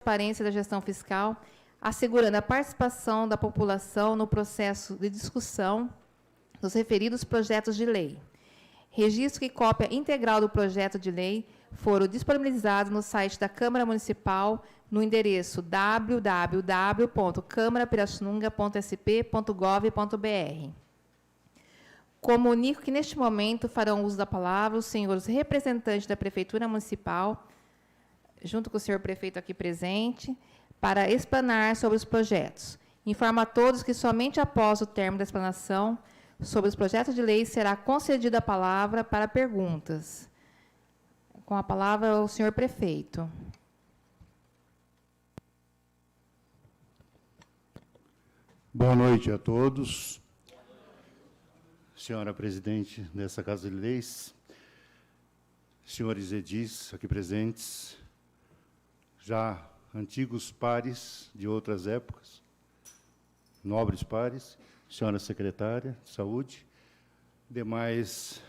transparência da gestão fiscal, assegurando a participação da população no processo de discussão dos referidos projetos de lei. Registro que cópia integral do projeto de lei foram disponibilizados no site da Câmara Municipal, no endereço www.câmarapirassununga.sp.gov.br. Comunico que, neste momento, farão uso da palavra os senhores representantes da Prefeitura Municipal, junto com o senhor prefeito aqui presente, para explanar sobre os projetos. Informo a todos que somente após o término da explanação sobre os projetos de lei será concedida a palavra para perguntas. Com a palavra, o senhor prefeito. Boa noite a todos. Senhora presidente dessa Casa de Leis, senhores edis aqui presentes, já antigos pares de outras épocas, nobres pares, senhora secretária de Saúde, demais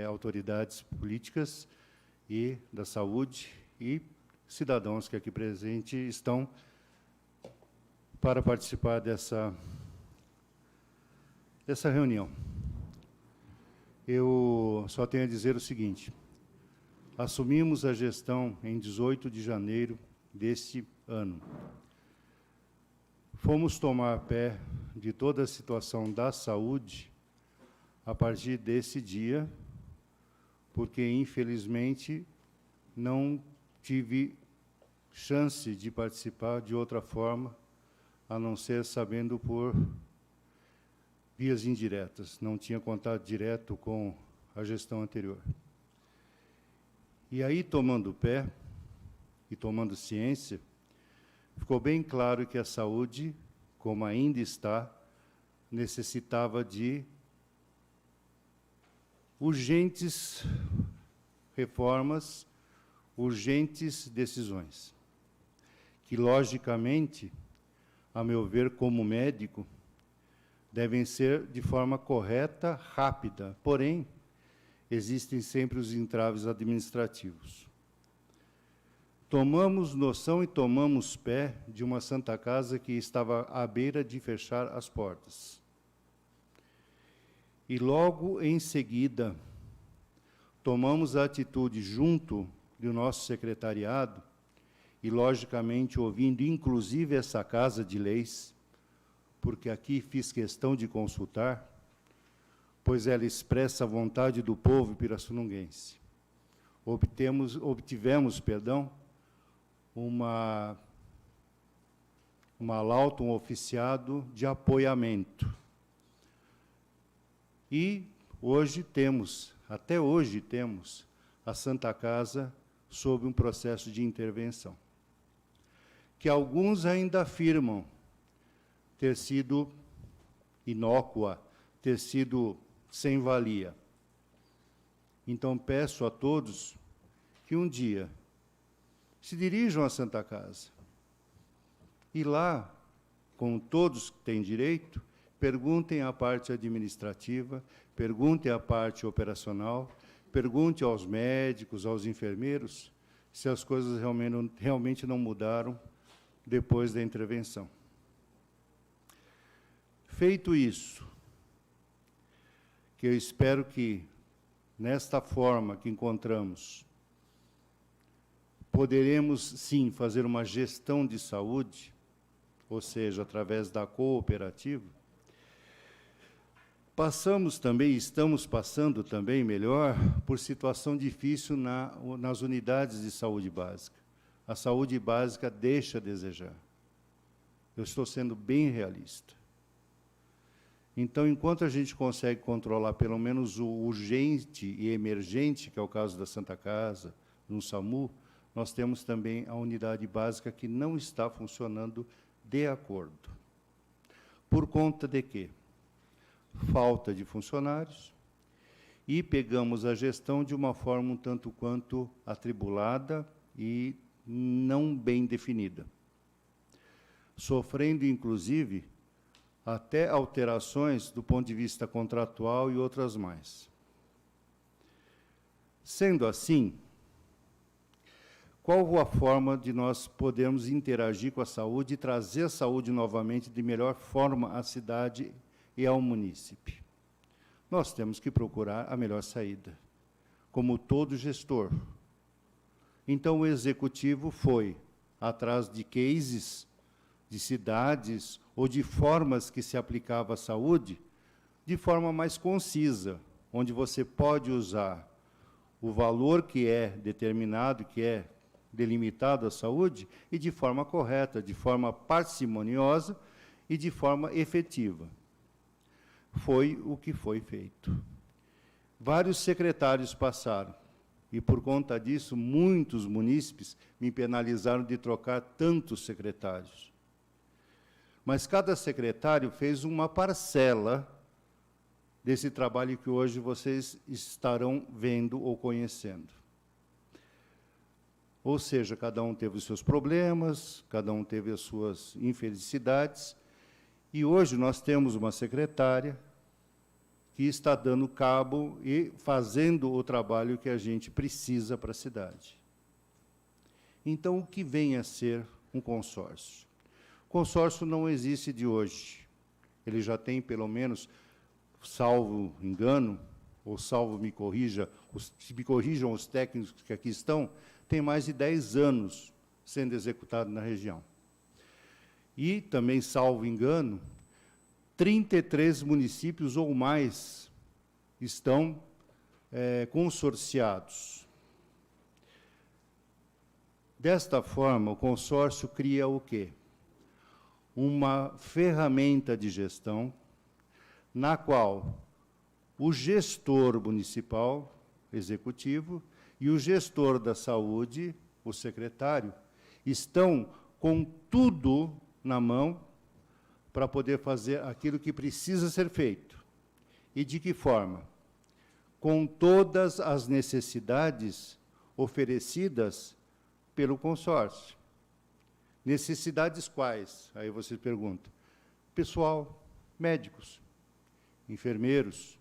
autoridades políticas e da saúde e cidadãos que aqui presentes estão para participar dessa reunião. Eu só tenho a dizer o seguinte: assumimos a gestão em 18 de janeiro deste ano. Fomos tomar pé de toda a situação da saúde a partir desse dia, porque, infelizmente, não tive chance de participar de outra forma, a não ser sabendo por vias indiretas. Não tinha contato direto com a gestão anterior. E aí, tomando pé e tomando ciência, ficou bem claro que a saúde, como ainda está, necessitava de urgentes reformas, urgentes decisões, que, logicamente, a meu ver, como médico, devem ser de forma correta, rápida, porém, existem sempre os entraves administrativos. Tomamos noção e tomamos pé de uma Santa Casa que estava à beira de fechar as portas. E logo em seguida, tomamos a atitude junto do nosso secretariado e, logicamente, ouvindo inclusive essa Casa de Leis, porque aqui fiz questão de consultar, pois ela expressa a vontade do povo pirassununguense. Obtivemos, uma lauta, um oficiado de apoiamento. E hoje temos, até hoje temos, a Santa Casa sob um processo de intervenção, que alguns ainda afirmam ter sido inócua, ter sido sem valia. Então, peço a todos que um dia se dirijam à Santa Casa e lá, com todos que têm direito, perguntem à parte administrativa, perguntem à parte operacional, perguntem aos médicos, aos enfermeiros, se as coisas realmente não mudaram depois da intervenção. Feito isso, que eu espero que, nesta forma que encontramos, poderemos, sim, fazer uma gestão de saúde, ou seja, através da cooperativa. Passamos também, estamos passando também, melhor, por situação difícil nas unidades de saúde básica. A saúde básica deixa a desejar. Eu estou sendo bem realista. Então, enquanto a gente consegue controlar pelo menos o urgente e emergente, que é o caso da Santa Casa, no SAMU, nós temos também a unidade básica que não está funcionando de acordo. Por conta de quê? Falta de funcionários, e pegamos a gestão de uma forma um tanto quanto atribulada e não bem definida, sofrendo, inclusive, até alterações do ponto de vista contratual e outras mais. Sendo assim, qual a forma de nós podermos interagir com a saúde e trazer a saúde novamente de melhor forma à cidade e ao munícipe? Nós temos que procurar a melhor saída, como todo gestor. Então, o executivo foi atrás de cases, de cidades ou de formas que se aplicava à saúde de forma mais concisa, onde você pode usar o valor que é determinado, que é delimitado à saúde, e de forma correta, de forma parcimoniosa e de forma efetiva. Foi o que foi feito. Vários secretários passaram, e, por conta disso, muitos munícipes me penalizaram de trocar tantos secretários. Mas cada secretário fez uma parcela desse trabalho que hoje vocês estarão vendo ou conhecendo. Ou seja, cada um teve os seus problemas, cada um teve as suas infelicidades, e hoje nós temos uma secretária que está dando cabo e fazendo o trabalho que a gente precisa para a cidade. Então, o que vem a ser um consórcio? O consórcio não existe de hoje. Ele já tem, pelo menos, salvo engano, ou salvo me corrija, se me corrijam os técnicos que aqui estão, tem mais de 10 anos sendo executado na região. E, também, salvo engano, 33 municípios ou mais estão consorciados. Desta forma, o consórcio cria o quê? Uma ferramenta de gestão na qual o gestor municipal, executivo, e o gestor da saúde, o secretário, estão com tudo na mão para poder fazer aquilo que precisa ser feito. E de que forma? Com todas as necessidades oferecidas pelo consórcio. Necessidades quais? Aí você pergunta. Pessoal, médicos, enfermeiros,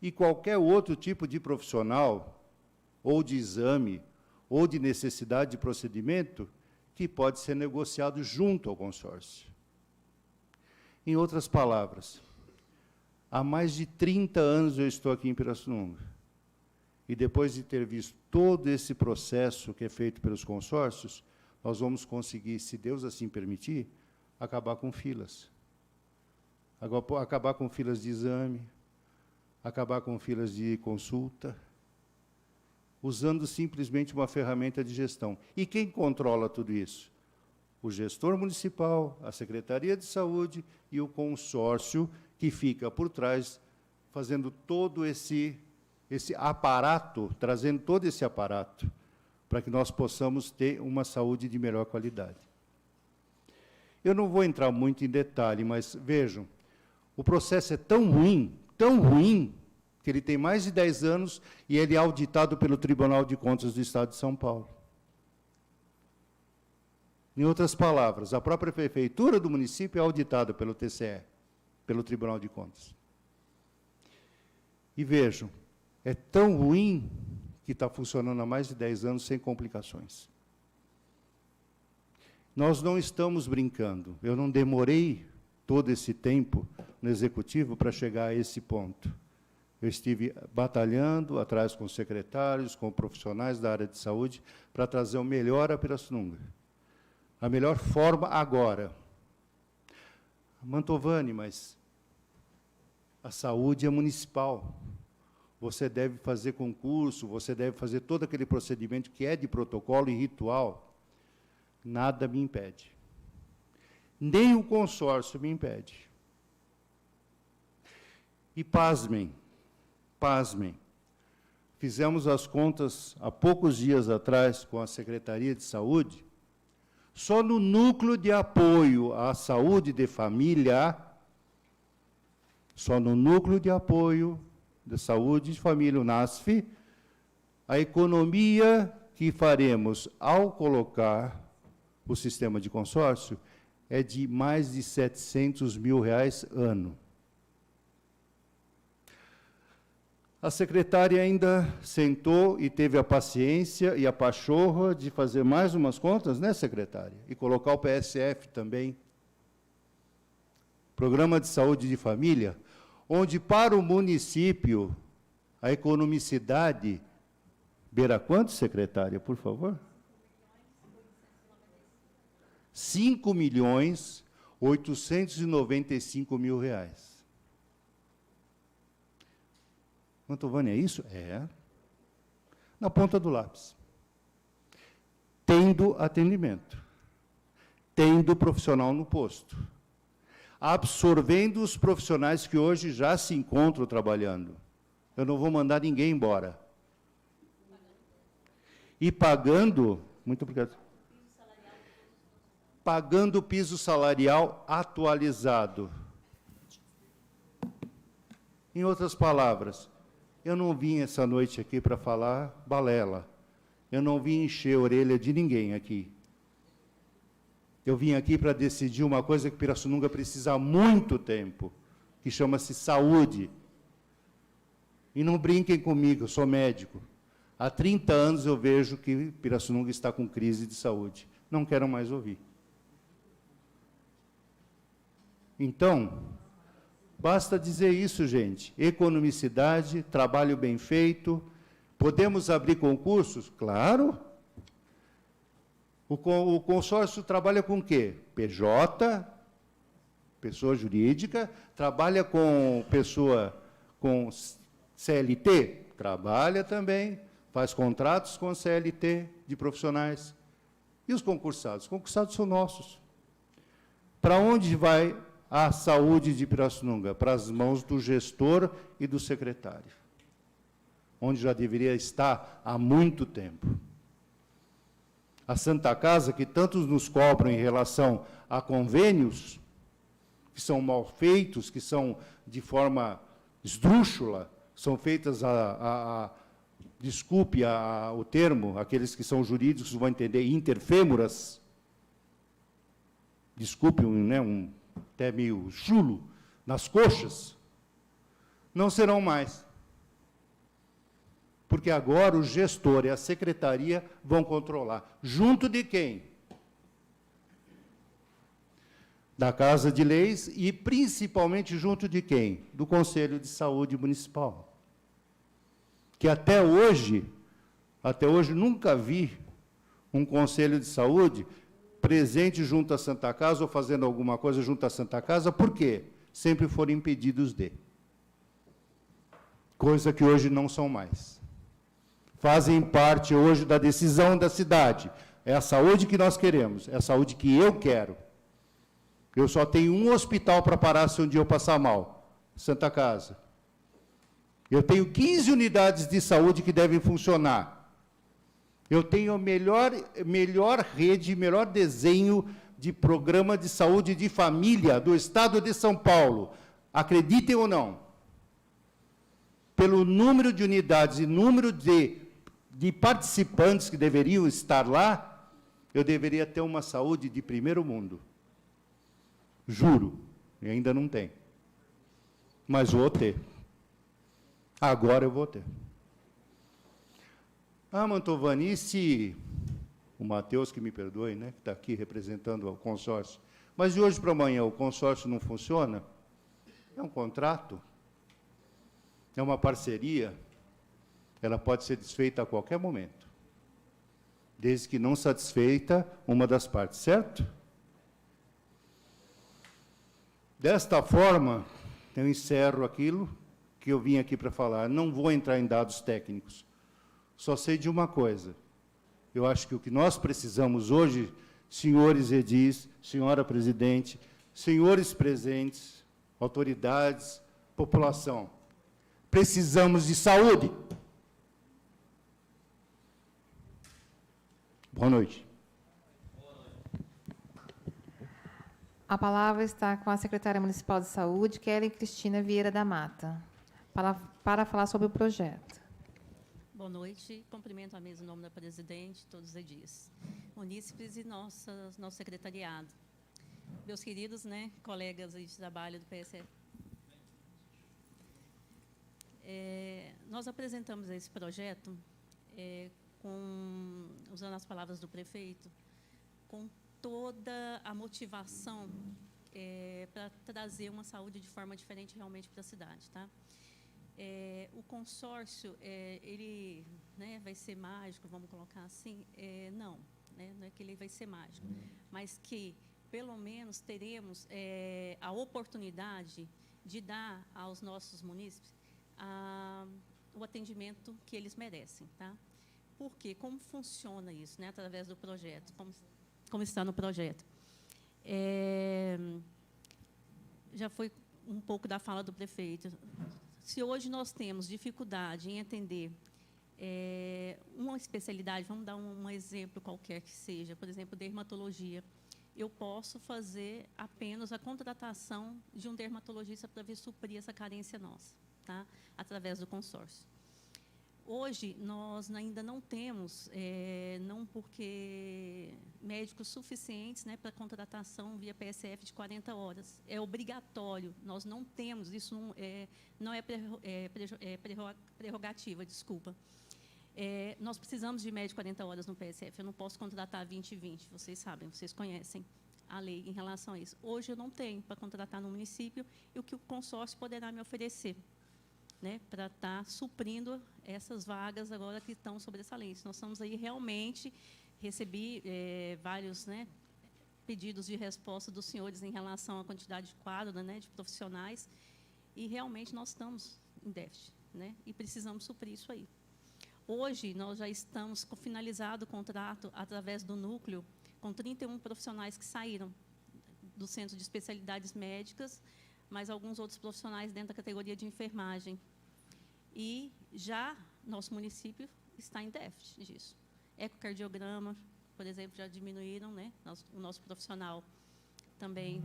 e qualquer outro tipo de profissional, ou de exame, ou de necessidade de procedimento, que pode ser negociado junto ao consórcio. Em outras palavras, há mais de 30 anos eu estou aqui em Pirassununga, e depois de ter visto todo esse processo que é feito pelos consórcios, nós vamos conseguir, se Deus assim permitir, acabar com filas. Acabar com filas de exame, acabar com filas de consulta, usando simplesmente uma ferramenta de gestão. E quem controla tudo isso? O gestor municipal, a Secretaria de Saúde e o consórcio que fica por trás, fazendo todo esse aparato, trazendo todo esse aparato, para que nós possamos ter uma saúde de melhor qualidade. Eu não vou entrar muito em detalhe, mas vejam, o processo é tão ruim, que ele tem mais de 10 anos e ele é auditado pelo Tribunal de Contas do Estado de São Paulo. Em outras palavras, a própria prefeitura do município é auditada pelo TCE, pelo Tribunal de Contas. E vejam, é tão ruim que está funcionando há mais de 10 anos sem complicações. Nós não estamos brincando. Eu não demorei todo esse tempo no Executivo para chegar a esse ponto. Eu estive batalhando atrás com os secretários, com profissionais da área de saúde, para trazer o melhor a Pirassununga. A melhor forma agora. Mantovani, mas a saúde é municipal. Você deve fazer concurso, você deve fazer todo aquele procedimento que é de protocolo e ritual. Nada me impede. Nem o consórcio me impede. E pasmem, fizemos as contas há poucos dias atrás com a Secretaria de Saúde, só no núcleo de apoio à saúde de família, só no núcleo de apoio da saúde de família, o NASF, a economia que faremos ao colocar o sistema de consórcio é de mais de R$700 mil ano. A secretária ainda sentou e teve a paciência e a pachorra de fazer mais umas contas, né, secretária? E colocar o PSF também. Programa de Saúde de Família, onde para o município a economicidade beira quanto, secretária, por favor? 5.895.000 reais. Mantovani, é isso? É. Na ponta do lápis. Tendo atendimento. Tendo profissional no posto. Absorvendo os profissionais que hoje já se encontram trabalhando. Eu não vou mandar ninguém embora. E pagando, muito obrigado, pagando o piso salarial atualizado. Em outras palavras, eu não vim essa noite aqui para falar balela. Eu não vim encher a orelha de ninguém aqui. Eu vim aqui para decidir uma coisa que Pirassununga precisa há muito tempo, que chama-se saúde. E não brinquem comigo, eu sou médico. Há 30 anos eu vejo que Pirassununga está com crise de saúde. Não quero mais ouvir. Então, basta dizer isso, gente. Economicidade, trabalho bem feito. Podemos abrir concursos? Claro. O consórcio trabalha com o quê? PJ, pessoa jurídica, trabalha com pessoa com CLT? Trabalha também, faz contratos com CLT de profissionais. E os concursados? Os concursados são nossos. Para onde vai a saúde de Pirassununga? Para as mãos do gestor e do secretário, onde já deveria estar há muito tempo. A Santa Casa, que tantos nos cobram em relação a convênios, que são mal feitos, que são de forma esdrúxula, são feitas desculpe o termo, aqueles que são jurídicos vão entender, interfêmoras, desculpe, né, até meio chulo, nas coxas, não serão mais. Porque agora o gestor e a secretaria vão controlar. Junto de quem? Da Casa de Leis e, principalmente, junto de quem? Do Conselho de Saúde Municipal. Que até hoje nunca vi um Conselho de Saúde presente junto à Santa Casa ou fazendo alguma coisa junto à Santa Casa. Por quê? Sempre foram impedidos de. Coisa que hoje não são mais. Fazem parte hoje da decisão da cidade. É a saúde que nós queremos, é a saúde que eu quero. Eu só tenho um hospital para parar se um dia eu passar mal, Santa Casa. Eu tenho 15 unidades de saúde que devem funcionar. Eu tenho a melhor rede, melhor desenho de programa de saúde de família do Estado de São Paulo. Acreditem ou não. Pelo número de unidades e número de participantes que deveriam estar lá, eu deveria ter uma saúde de primeiro mundo. Juro, e ainda não tem. Mas vou ter. Agora eu vou ter. Mantovani, se o Matheus, que me perdoe, né, que está aqui representando o consórcio, mas de hoje para amanhã o consórcio não funciona? É um contrato? É uma parceria? Ela pode ser desfeita a qualquer momento, desde que não satisfeita uma das partes, certo? Desta forma, eu encerro aquilo que eu vim aqui para falar. Não vou entrar em dados técnicos, só sei de uma coisa. Eu acho que o que nós precisamos hoje, senhores edis, senhora presidente, senhores presentes, autoridades, população, precisamos de saúde. Boa noite. A palavra está com a secretária municipal de saúde, Kellen Cristina Vieira da Mata, para falar sobre o projeto. Boa noite. Cumprimento a mesa em nome da presidente, todos os edis, munícipes e nosso secretariado. Meus queridos, né, colegas de trabalho do PSF. Nós apresentamos esse projeto, usando as palavras do prefeito, com toda a motivação para trazer uma saúde de forma diferente realmente para a cidade, tá? O consórcio, ele, né, vai ser mágico, vamos colocar assim? Não, né, não é que ele vai ser mágico, mas que, pelo menos, teremos a oportunidade de dar aos nossos munícipes o atendimento que eles merecem, tá? Por quê? Como funciona isso, né, através do projeto? Como está no projeto? Já foi um pouco da fala do prefeito. Se hoje nós temos dificuldade em atender uma especialidade, vamos dar um exemplo qualquer que seja, por exemplo, dermatologia, eu posso fazer apenas a contratação de um dermatologista para suprir essa carência nossa, tá? Através do consórcio. Hoje, nós ainda não temos, não porque médicos suficientes, né, para contratação via PSF de 40 horas. É obrigatório, nós não temos, isso não é prerrogativa, desculpa. Nós precisamos de médico 40 horas no PSF, eu não posso contratar 20 e 20, vocês sabem, vocês conhecem a lei em relação a isso. Hoje eu não tenho para contratar no município e o que o consórcio poderá me oferecer, né, para estar suprindo essas vagas agora que estão sobressalentes. Nós estamos aí realmente, recebi vários, né, pedidos de resposta dos senhores em relação à quantidade de quadro, né, de profissionais, e realmente nós estamos em déficit, né, e precisamos suprir isso aí. Hoje, nós já estamos com finalizado o contrato através do núcleo, com 31 profissionais que saíram do Centro de Especialidades Médicas, mas alguns outros profissionais dentro da categoria de enfermagem. E já nosso município está em déficit disso. Ecocardiograma, por exemplo, já diminuíram, né? O nosso profissional também.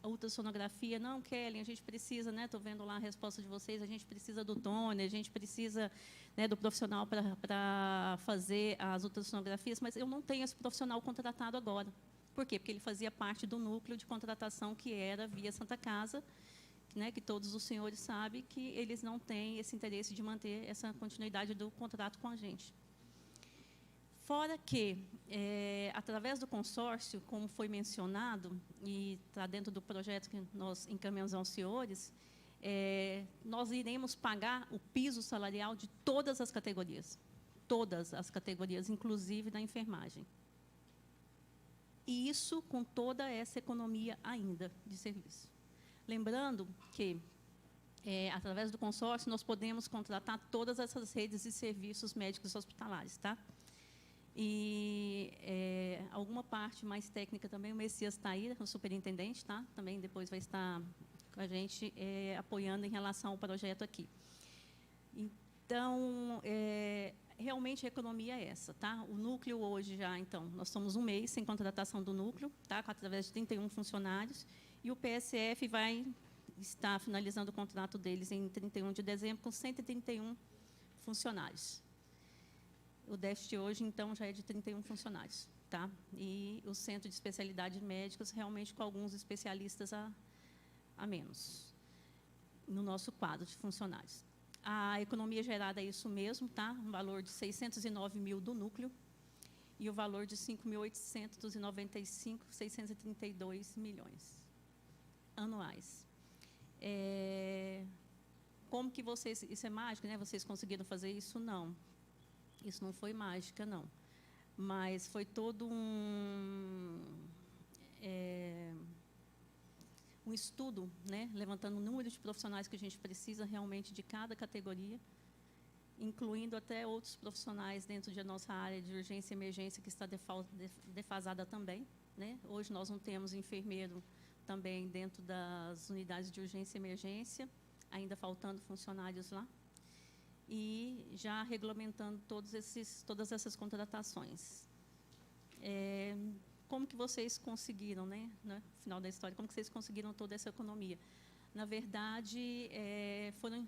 A ultrassonografia, não, Kellen, a gente precisa, né? Estou vendo lá a resposta de vocês, a gente precisa do Tony, a gente precisa, né, do profissional para fazer as ultrassonografias, mas eu não tenho esse profissional contratado agora. Por quê? Porque ele fazia parte do núcleo de contratação que era via Santa Casa, né, que todos os senhores sabem que eles não têm esse interesse de manter essa continuidade do contrato com a gente. Fora que, através do consórcio, como foi mencionado, e está dentro do projeto que nós encaminhamos aos senhores, nós iremos pagar o piso salarial de todas as categorias, inclusive da enfermagem. E isso com toda essa economia ainda de serviço. Lembrando que, através do consórcio, nós podemos contratar todas essas redes de serviços médicos hospitalares, tá? E alguma parte mais técnica também, o Messias está aí, o superintendente, tá? Também depois vai estar com a gente apoiando em relação ao projeto aqui. Então, realmente a economia é essa, tá? O núcleo hoje já, então, nós estamos um mês sem contratação do núcleo, tá? Através de 31 funcionários, e o PSF vai estar finalizando o contrato deles em 31 de dezembro com 131 funcionários. O déficit hoje, então, já é de 31 funcionários, tá? E o Centro de Especialidades Médicas, realmente com alguns especialistas a menos no nosso quadro de funcionários. A economia gerada é isso mesmo, tá? Um valor de 609 mil do núcleo e o valor de 5.895.632 milhões anuais. Como que vocês... Isso é mágica, né? Vocês conseguiram fazer isso? Não. Isso não foi mágica, não. Mas foi todo um estudo, né, levantando o número de profissionais que a gente precisa realmente de cada categoria, incluindo até outros profissionais dentro da nossa área de urgência e emergência, que está defasada também, né? Hoje nós não temos enfermeiro também dentro das unidades de urgência e emergência, ainda faltando funcionários lá, e já regulamentando todas essas contratações. Como que vocês conseguiram, né, no final da história, como que vocês conseguiram toda essa economia? Na verdade, foram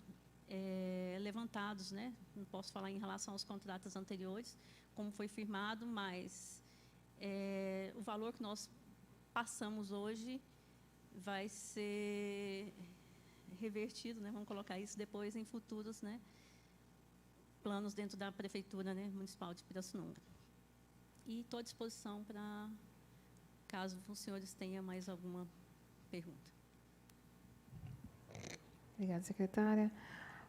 levantados, né, não posso falar em relação aos contratos anteriores, como foi firmado, mas o valor que nós passamos hoje vai ser revertido, né, vamos colocar isso depois em futuros, né, planos dentro da Prefeitura, né, Municipal de Pirassununga. E estou à disposição para, caso os senhores tenham mais alguma pergunta. Obrigada, secretária.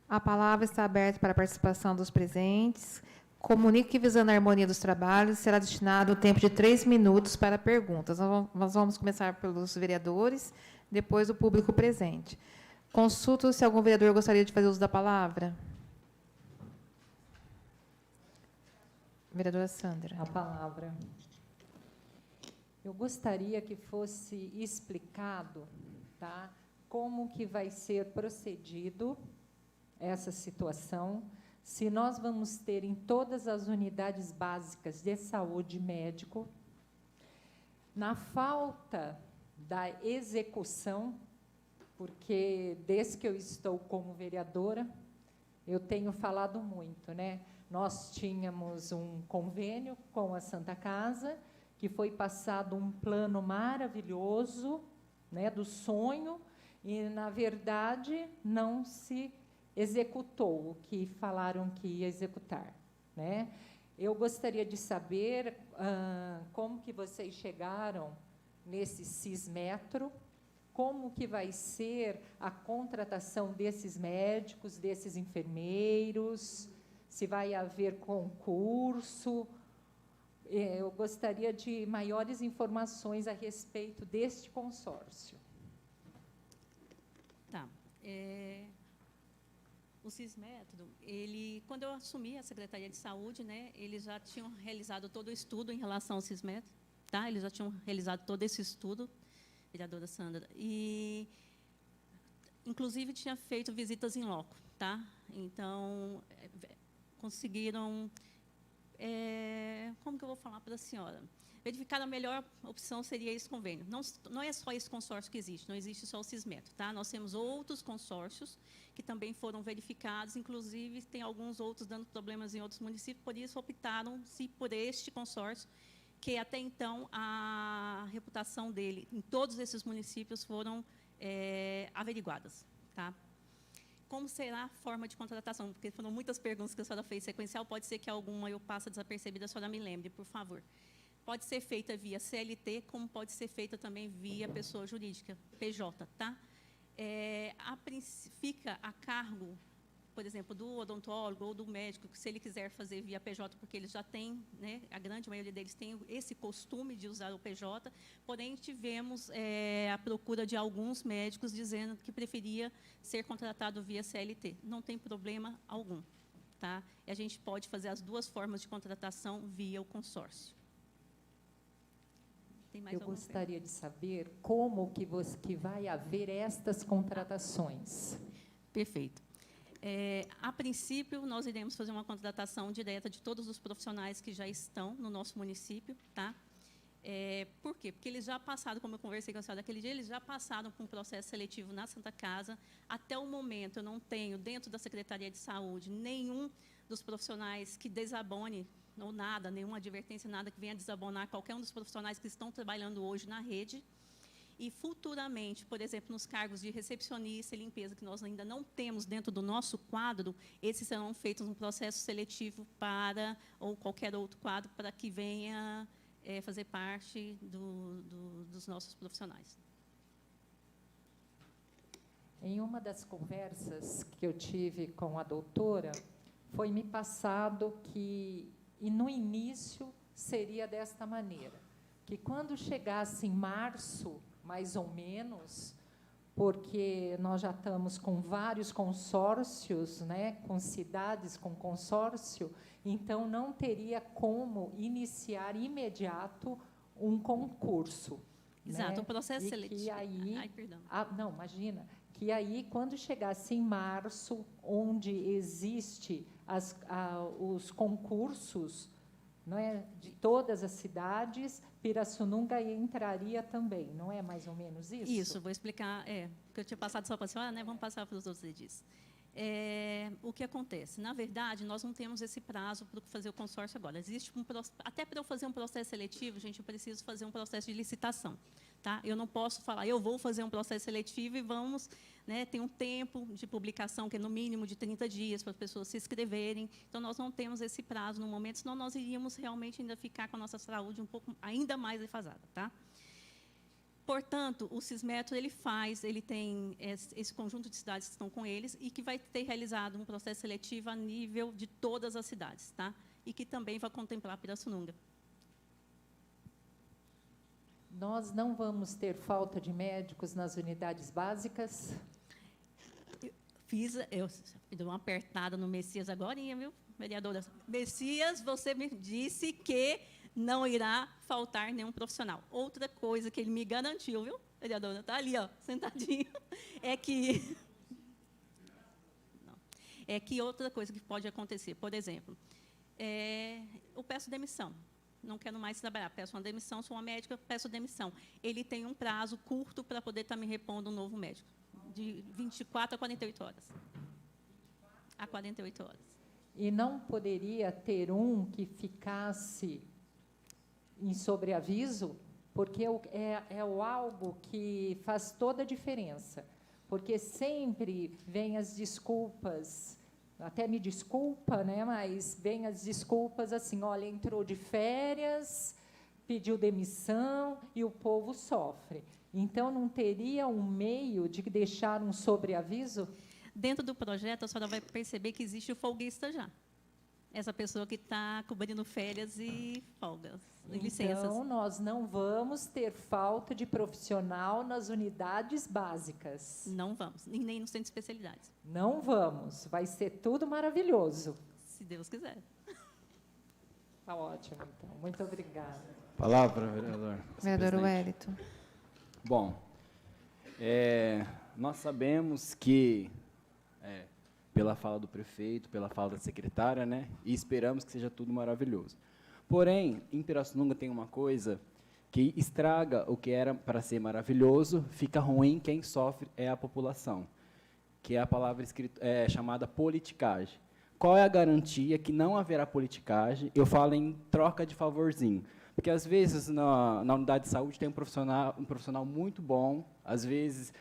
A palavra está aberta para a participação dos presentes. Comunico que, visando a harmonia dos trabalhos, será destinado o tempo de 3 minutos para perguntas. Nós vamos começar pelos vereadores, depois o público presente. Consulto se algum vereador gostaria de fazer uso da palavra. Vereadora Sandra. A palavra. Eu gostaria que fosse explicado, tá, como que vai ser procedido essa situação, se nós vamos ter em todas as unidades básicas de saúde médico, na falta da execução, porque desde que eu estou como vereadora, eu tenho falado muito, né? Nós tínhamos um convênio com a Santa Casa, que foi passado um plano maravilhoso, né, do sonho, e, na verdade, não se executou o que falaram que ia executar, né? Eu gostaria de saber como que vocês chegaram nesse Cismetro, como que vai ser a contratação desses médicos, desses enfermeiros, se vai haver concurso. Eu gostaria de maiores informações a respeito deste consórcio. Tá. O Cismetro, quando eu assumi a Secretaria de Saúde, né, eles já tinham realizado todo o estudo em relação ao Cismetro, tá? Eles já tinham realizado todo esse estudo, vereadora Sandra, e, inclusive, tinha feito visitas em loco, tá? Então, conseguiram, como que eu vou falar para a senhora? Verificar a melhor opção seria esse convênio. Não é só esse consórcio que existe, não existe só o Cismetro, tá? Nós temos outros consórcios que também foram verificados, inclusive tem alguns outros dando problemas em outros municípios, por isso optaram-se por este consórcio, que até então a reputação dele em todos esses municípios foram averiguadas, tá? Como será a forma de contratação? Porque foram muitas perguntas que a senhora fez sequencial, pode ser que alguma eu passe desapercebida, a senhora me lembre, por favor. Pode ser feita via CLT, como pode ser feita também via pessoa jurídica, PJ, tá? Fica a cargo, por exemplo, do odontólogo ou do médico, se ele quiser fazer via PJ, porque eles já têm, né, a grande maioria deles tem esse costume de usar o PJ, porém, tivemos a procura de alguns médicos dizendo que preferia ser contratado via CLT. Não tem problema algum, tá? E a gente pode fazer as duas formas de contratação via o consórcio. Eu gostaria de saber como que vai haver estas contratações. Perfeito. A princípio, nós iremos fazer uma contratação direta de todos os profissionais que já estão no nosso município, tá? Por quê? Porque eles já passaram, como eu conversei com a senhora aquele dia, eles já passaram por um processo seletivo na Santa Casa. Até o momento, eu não tenho, dentro da Secretaria de Saúde, nenhum dos profissionais que desabone, ou nada, nenhuma advertência, nada que venha desabonar qualquer um dos profissionais que estão trabalhando hoje na rede. E, futuramente, por exemplo, nos cargos de recepcionista e limpeza, que nós ainda não temos dentro do nosso quadro, esses serão feitos um processo seletivo para, ou qualquer outro quadro, para que venha fazer parte dos nossos profissionais. Em uma das conversas que eu tive com a doutora, foi me passado que, e no início, seria desta maneira, que quando chegasse em março, mais ou menos, porque nós já estamos com vários consórcios, né, com cidades com consórcio, então não teria como iniciar imediato um concurso. Exato, né? o processo seletivo. Que aí, Ai, perdão. não, imagina, que aí, quando chegasse em março, onde existe os concursos, não é, de todas as cidades, Pirassununga entraria também, não é mais ou menos isso? Isso, vou explicar, porque eu tinha passado só para a senhora, né? Vamos passar para os outros edis. O que acontece? Na verdade, nós não temos esse prazo para fazer o consórcio agora. Existe até para eu fazer um processo seletivo, gente, eu preciso fazer um processo de licitação. Tá? Eu não posso falar, eu vou fazer um processo seletivo e vamos, né, tem um tempo de publicação, que é no mínimo de 30 dias, para as pessoas se inscreverem. Então, nós não temos esse prazo no momento, senão nós iríamos realmente ainda ficar com a nossa saúde um pouco ainda mais defasada. Tá? Portanto, o Cismetro ele tem esse conjunto de cidades que estão com eles e que vai ter realizado um processo seletivo a nível de todas as cidades, tá? E que também vai contemplar Pirassununga. Nós não vamos ter falta de médicos nas unidades básicas? Eu dei uma apertada no Messias agorinha, viu, vereadora? Messias, você me disse que não irá faltar nenhum profissional. Outra coisa que ele me garantiu, viu, vereadora? Está ali, ó, sentadinho. É que outra coisa que pode acontecer, por exemplo, eu peço demissão. Não quero mais trabalhar, peço uma demissão, sou uma médica, peço demissão. Ele tem um prazo curto para poder estar me repondo um novo médico, de 24 a 48 horas. A 48 horas. E não poderia ter um que ficasse em sobreaviso? Porque é algo que faz toda a diferença. Porque sempre vem as desculpas, até me desculpa, né, mas vem as desculpas assim, olha, entrou de férias, pediu demissão e o povo sofre. Então, não teria um meio de deixar um sobreaviso? Dentro do projeto, a senhora vai perceber que existe o folguista já. Essa pessoa que está cobrindo férias e folgas, e licenças. Então, nós não vamos ter falta de profissional nas unidades básicas. Não vamos, e nem no centro de especialidades. Não vamos. Vai ser tudo maravilhoso. Se Deus quiser. Está ótimo, então. Muito obrigada. Palavra, vereador. Vereador Wellington. Bom, nós sabemos que, pela fala do prefeito, pela fala da secretária, né, e esperamos que seja tudo maravilhoso. Porém, em Pirassununga tem uma coisa que estraga o que era para ser maravilhoso, fica ruim, quem sofre é a população, que é a palavra chamada politicagem. Qual é a garantia que não haverá politicagem? Eu falo em troca de favorzinho. Porque, às vezes, na unidade de saúde tem um profissional muito bom, às vezes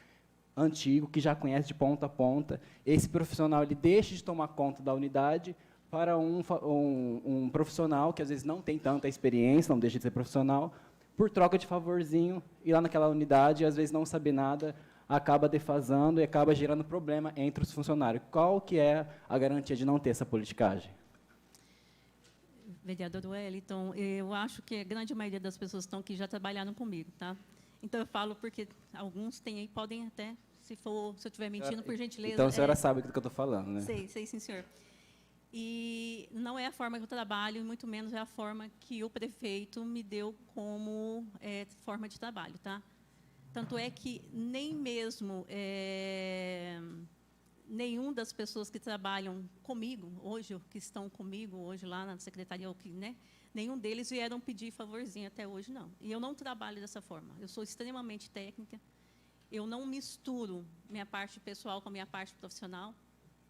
antigo, que já conhece de ponta a ponta. Esse profissional ele deixa de tomar conta da unidade para um profissional que, às vezes, não tem tanta experiência, não deixa de ser profissional, por troca de favorzinho, ir lá naquela unidade e, às vezes, não saber nada, acaba defasando e acaba gerando problema entre os funcionários. Qual que é a garantia de não ter essa politicagem? Vereador Wellington, eu acho que a grande maioria das pessoas estão aqui já trabalharam comigo, tá? Então, eu falo porque alguns têm aí, podem até, se eu estiver mentindo, por gentileza... Então, a senhora sabe do que eu estou falando, né? Sei sim, senhor. E não é a forma que eu trabalho, e muito menos é a forma que o prefeito me deu como forma de trabalho, tá? Tanto é que nem mesmo nenhum das pessoas que trabalham comigo hoje, ou que estão comigo hoje lá na secretaria, ou que, né, nenhum deles vieram pedir favorzinho até hoje, não. E eu não trabalho dessa forma. Eu sou extremamente técnica. Eu não misturo minha parte pessoal com a minha parte profissional.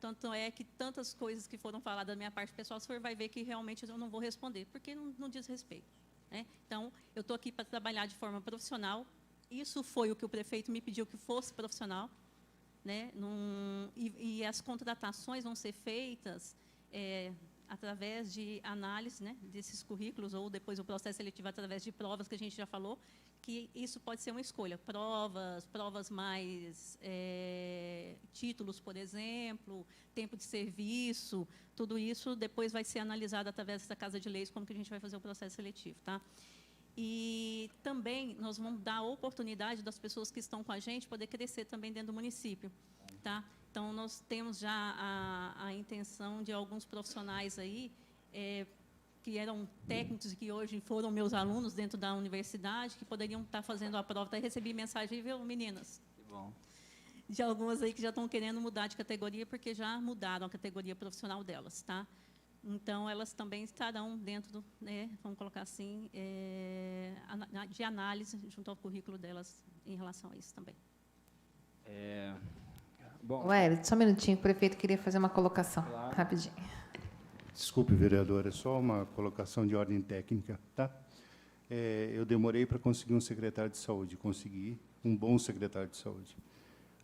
Tanto é que tantas coisas que foram faladas da minha parte pessoal, o senhor vai ver que realmente eu não vou responder, porque não diz respeito, né? Então, eu estou aqui para trabalhar de forma profissional. Isso foi o que o prefeito me pediu que fosse profissional, né? E as contratações vão ser feitas através de análise, né, desses currículos, ou depois o processo seletivo através de provas, que a gente já falou, que isso pode ser uma escolha. Provas mais títulos, por exemplo, tempo de serviço, tudo isso depois vai ser analisado através dessa Casa de Leis, como que a gente vai fazer o processo seletivo, tá? E também nós vamos dar a oportunidade das pessoas que estão com a gente poder crescer também dentro do município, tá? Então, nós temos já a intenção de alguns profissionais aí, que eram técnicos e que hoje foram meus alunos dentro da universidade, que poderiam estar fazendo a prova. Até recebi mensagem, viu, meninas? Que bom. De algumas aí que já estão querendo mudar de categoria, porque já mudaram a categoria profissional delas, tá? Então, elas também estarão dentro do, né, vamos colocar assim, de análise junto ao currículo delas em relação a isso também. Bom, Wellington, só um minutinho, o prefeito queria fazer uma colocação, claro, rapidinho. Desculpe, vereadora, é só uma colocação de ordem técnica, tá? Eu demorei para conseguir um secretário de saúde, consegui um bom secretário de saúde.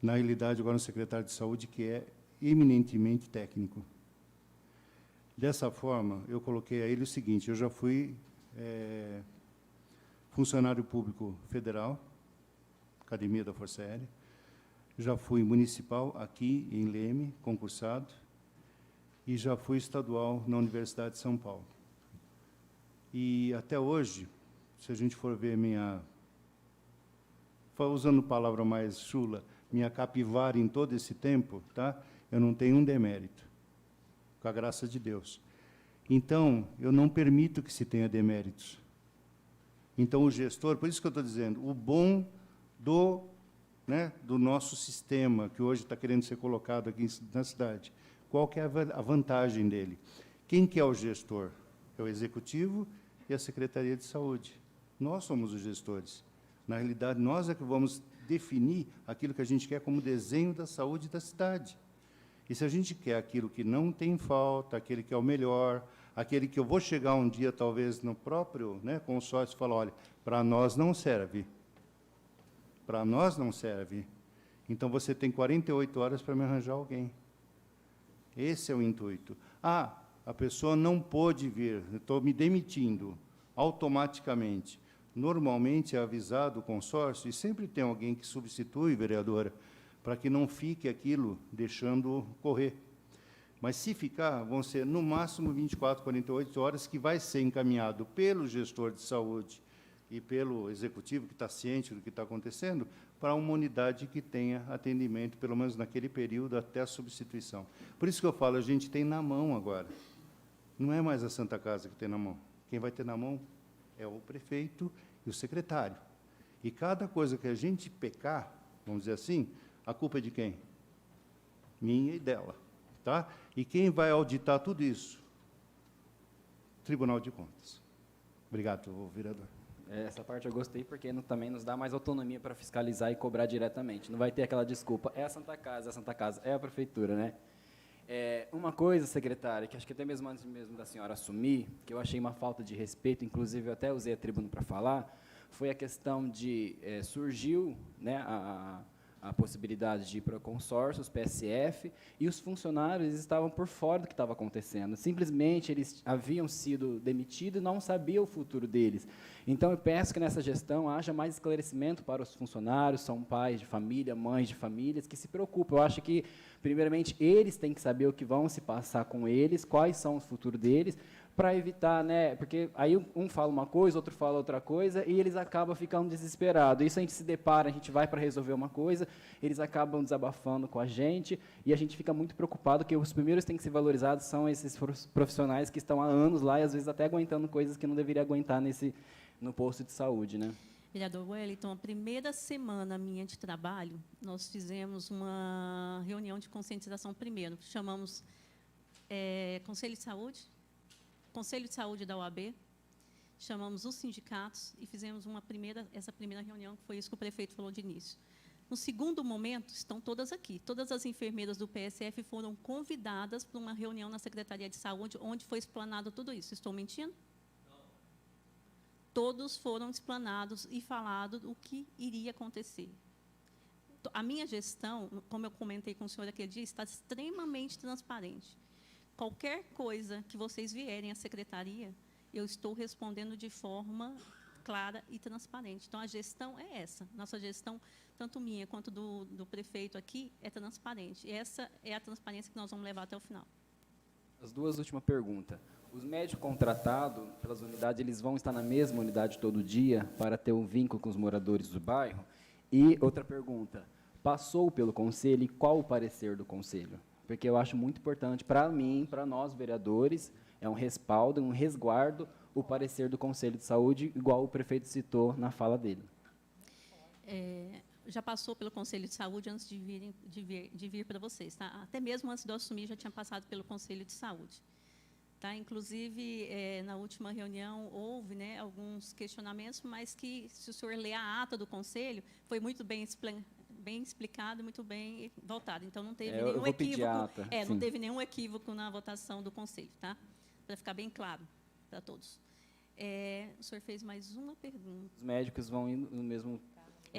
na realidade, agora um secretário de saúde que é eminentemente técnico. Dessa forma, eu coloquei a ele o seguinte: eu já fui funcionário público federal, Academia da Força Aérea, já fui municipal aqui em Leme, concursado, e já fui estadual na Universidade de São Paulo. E até hoje, se a gente for ver usando palavra mais chula, minha capivara em todo esse tempo, tá? Eu não tenho um demérito, com a graça de Deus. Então, eu não permito que se tenha deméritos. Então, o gestor, por isso que eu estou dizendo, o bom do nosso sistema, que hoje está querendo ser colocado aqui na cidade, qual que é a vantagem dele? Quem que é o gestor? É o Executivo e a Secretaria de Saúde. Nós somos os gestores. Na realidade, nós é que vamos definir aquilo que a gente quer como desenho da saúde da cidade. E se a gente quer aquilo que não tem falta, aquele que é o melhor, aquele que eu vou chegar um dia, talvez, no próprio consórcio e falar, olha, para nós não serve. Para nós não serve. Então, você tem 48 horas para me arranjar alguém. Esse é o intuito. Ah, a pessoa não pôde vir, estou me demitindo automaticamente. Normalmente é avisado o consórcio, e sempre tem alguém que substitui, vereadora, para que não fique aquilo deixando correr. Mas, se ficar, vão ser, no máximo, 24, 48 horas, que vai ser encaminhado pelo gestor de saúde e pelo executivo, que está ciente do que está acontecendo, para uma unidade que tenha atendimento, pelo menos naquele período, até a substituição. Por isso que eu falo, a gente tem na mão agora. Não é mais a Santa Casa que tem na mão. Quem vai ter na mão é o prefeito e o secretário. E cada coisa que a gente pecar, vamos dizer assim, a culpa é de quem? Minha e dela. Tá? E quem vai auditar tudo isso? Tribunal de Contas. Obrigado, vereador. Essa parte eu gostei, porque também nos dá mais autonomia para fiscalizar e cobrar diretamente. Não vai ter aquela desculpa, é a Santa Casa, é a prefeitura, né? Uma coisa, secretária, que acho que até mesmo antes mesmo da senhora assumir, que eu achei uma falta de respeito, inclusive eu até usei a tribuna para falar, foi a questão de surgiu, né, a possibilidade de ir para consórcios, PSF, e os funcionários estavam por fora do que estava acontecendo. Simplesmente eles haviam sido demitidos e não sabiam o futuro deles. Então, eu peço que nessa gestão haja mais esclarecimento para os funcionários, são pais de família, mães de famílias, que se preocupam. Eu acho que, primeiramente, eles têm que saber o que vão se passar com eles, quais são o futuro deles, para evitar, né? Porque aí um fala uma coisa, outro fala outra coisa, e eles acabam ficando desesperados. Isso a gente se depara, a gente vai para resolver uma coisa, eles acabam desabafando com a gente, e a gente fica muito preocupado, que os primeiros que têm que ser valorizados são esses profissionais que estão há anos lá, e às vezes até aguentando coisas que não deveria aguentar no posto de saúde, né? Vereador Wellington, a primeira semana minha de trabalho, nós fizemos uma reunião de conscientização primeiro. Chamamos Conselho de Saúde da OAB, chamamos os sindicatos e fizemos essa primeira reunião, que foi isso que o prefeito falou de início. No segundo momento, estão todas aqui. Todas as enfermeiras do PSF foram convidadas para uma reunião na Secretaria de Saúde, onde foi explanado tudo isso. Estou mentindo? Todos foram explanados e falado o que iria acontecer. A minha gestão, como eu comentei com o senhor aquele dia, está extremamente transparente. Qualquer coisa que vocês vierem à secretaria, eu estou respondendo de forma clara e transparente. Então, a gestão é essa. Nossa gestão, tanto minha quanto do prefeito aqui, é transparente. E essa é a transparência que nós vamos levar até o final. As duas últimas perguntas. Os médicos contratados pelas unidades, eles vão estar na mesma unidade todo dia para ter um vínculo com os moradores do bairro? E outra pergunta, passou pelo conselho e qual o parecer do conselho? Porque eu acho muito importante, para mim, para nós vereadores, é um respaldo, um resguardo, o parecer do Conselho de Saúde, igual o prefeito citou na fala dele. Já passou pelo Conselho de Saúde antes de vir para vocês. Tá? Até mesmo antes de eu assumir, já tinha passado pelo Conselho de Saúde. Tá? Inclusive, na última reunião, houve, né, alguns questionamentos, mas que, se o senhor ler a ata do Conselho, foi muito bem explicado e muito bem voltado. Então, não teve nenhum equívoco. Não teve nenhum equívoco na votação do Conselho, tá? Para ficar bem claro para todos. O senhor fez mais uma pergunta. Os médicos vão indo no mesmo...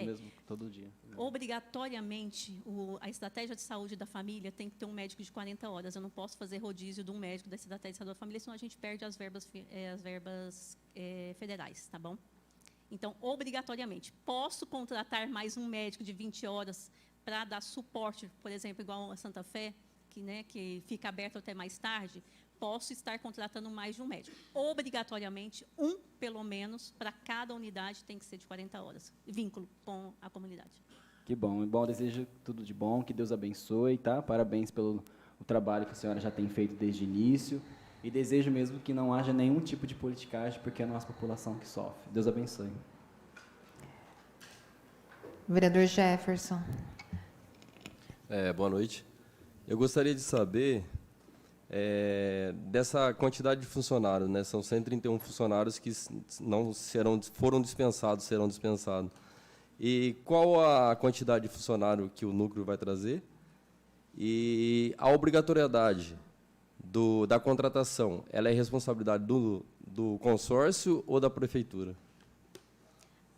Mesmo todo dia. Obrigatoriamente, a estratégia de saúde da família tem que ter um médico de 40 horas. Eu não posso fazer rodízio de um médico da estratégia de saúde da família, senão a gente perde as verbas federais, tá bom? Então, obrigatoriamente. Posso contratar mais um médico de 20 horas para dar suporte, por exemplo, igual a Santa Fé, que fica aberto até mais tarde? Posso estar contratando mais de um médico. Obrigatoriamente, pelo menos, para cada unidade tem que ser de 40 horas. Vínculo com a comunidade. Que bom. Bom, desejo tudo de bom, que Deus abençoe, tá? Parabéns pelo o trabalho que a senhora já tem feito desde o início. E desejo mesmo que não haja nenhum tipo de politicagem, porque é a nossa população que sofre. Deus abençoe. Vereador Jefferson. Boa noite. Eu gostaria de saber dessa quantidade de funcionários, né? São 131 funcionários que não foram dispensados, serão dispensados. E qual a quantidade de funcionário que o núcleo vai trazer? E a obrigatoriedade da contratação, ela é responsabilidade do consórcio ou da prefeitura?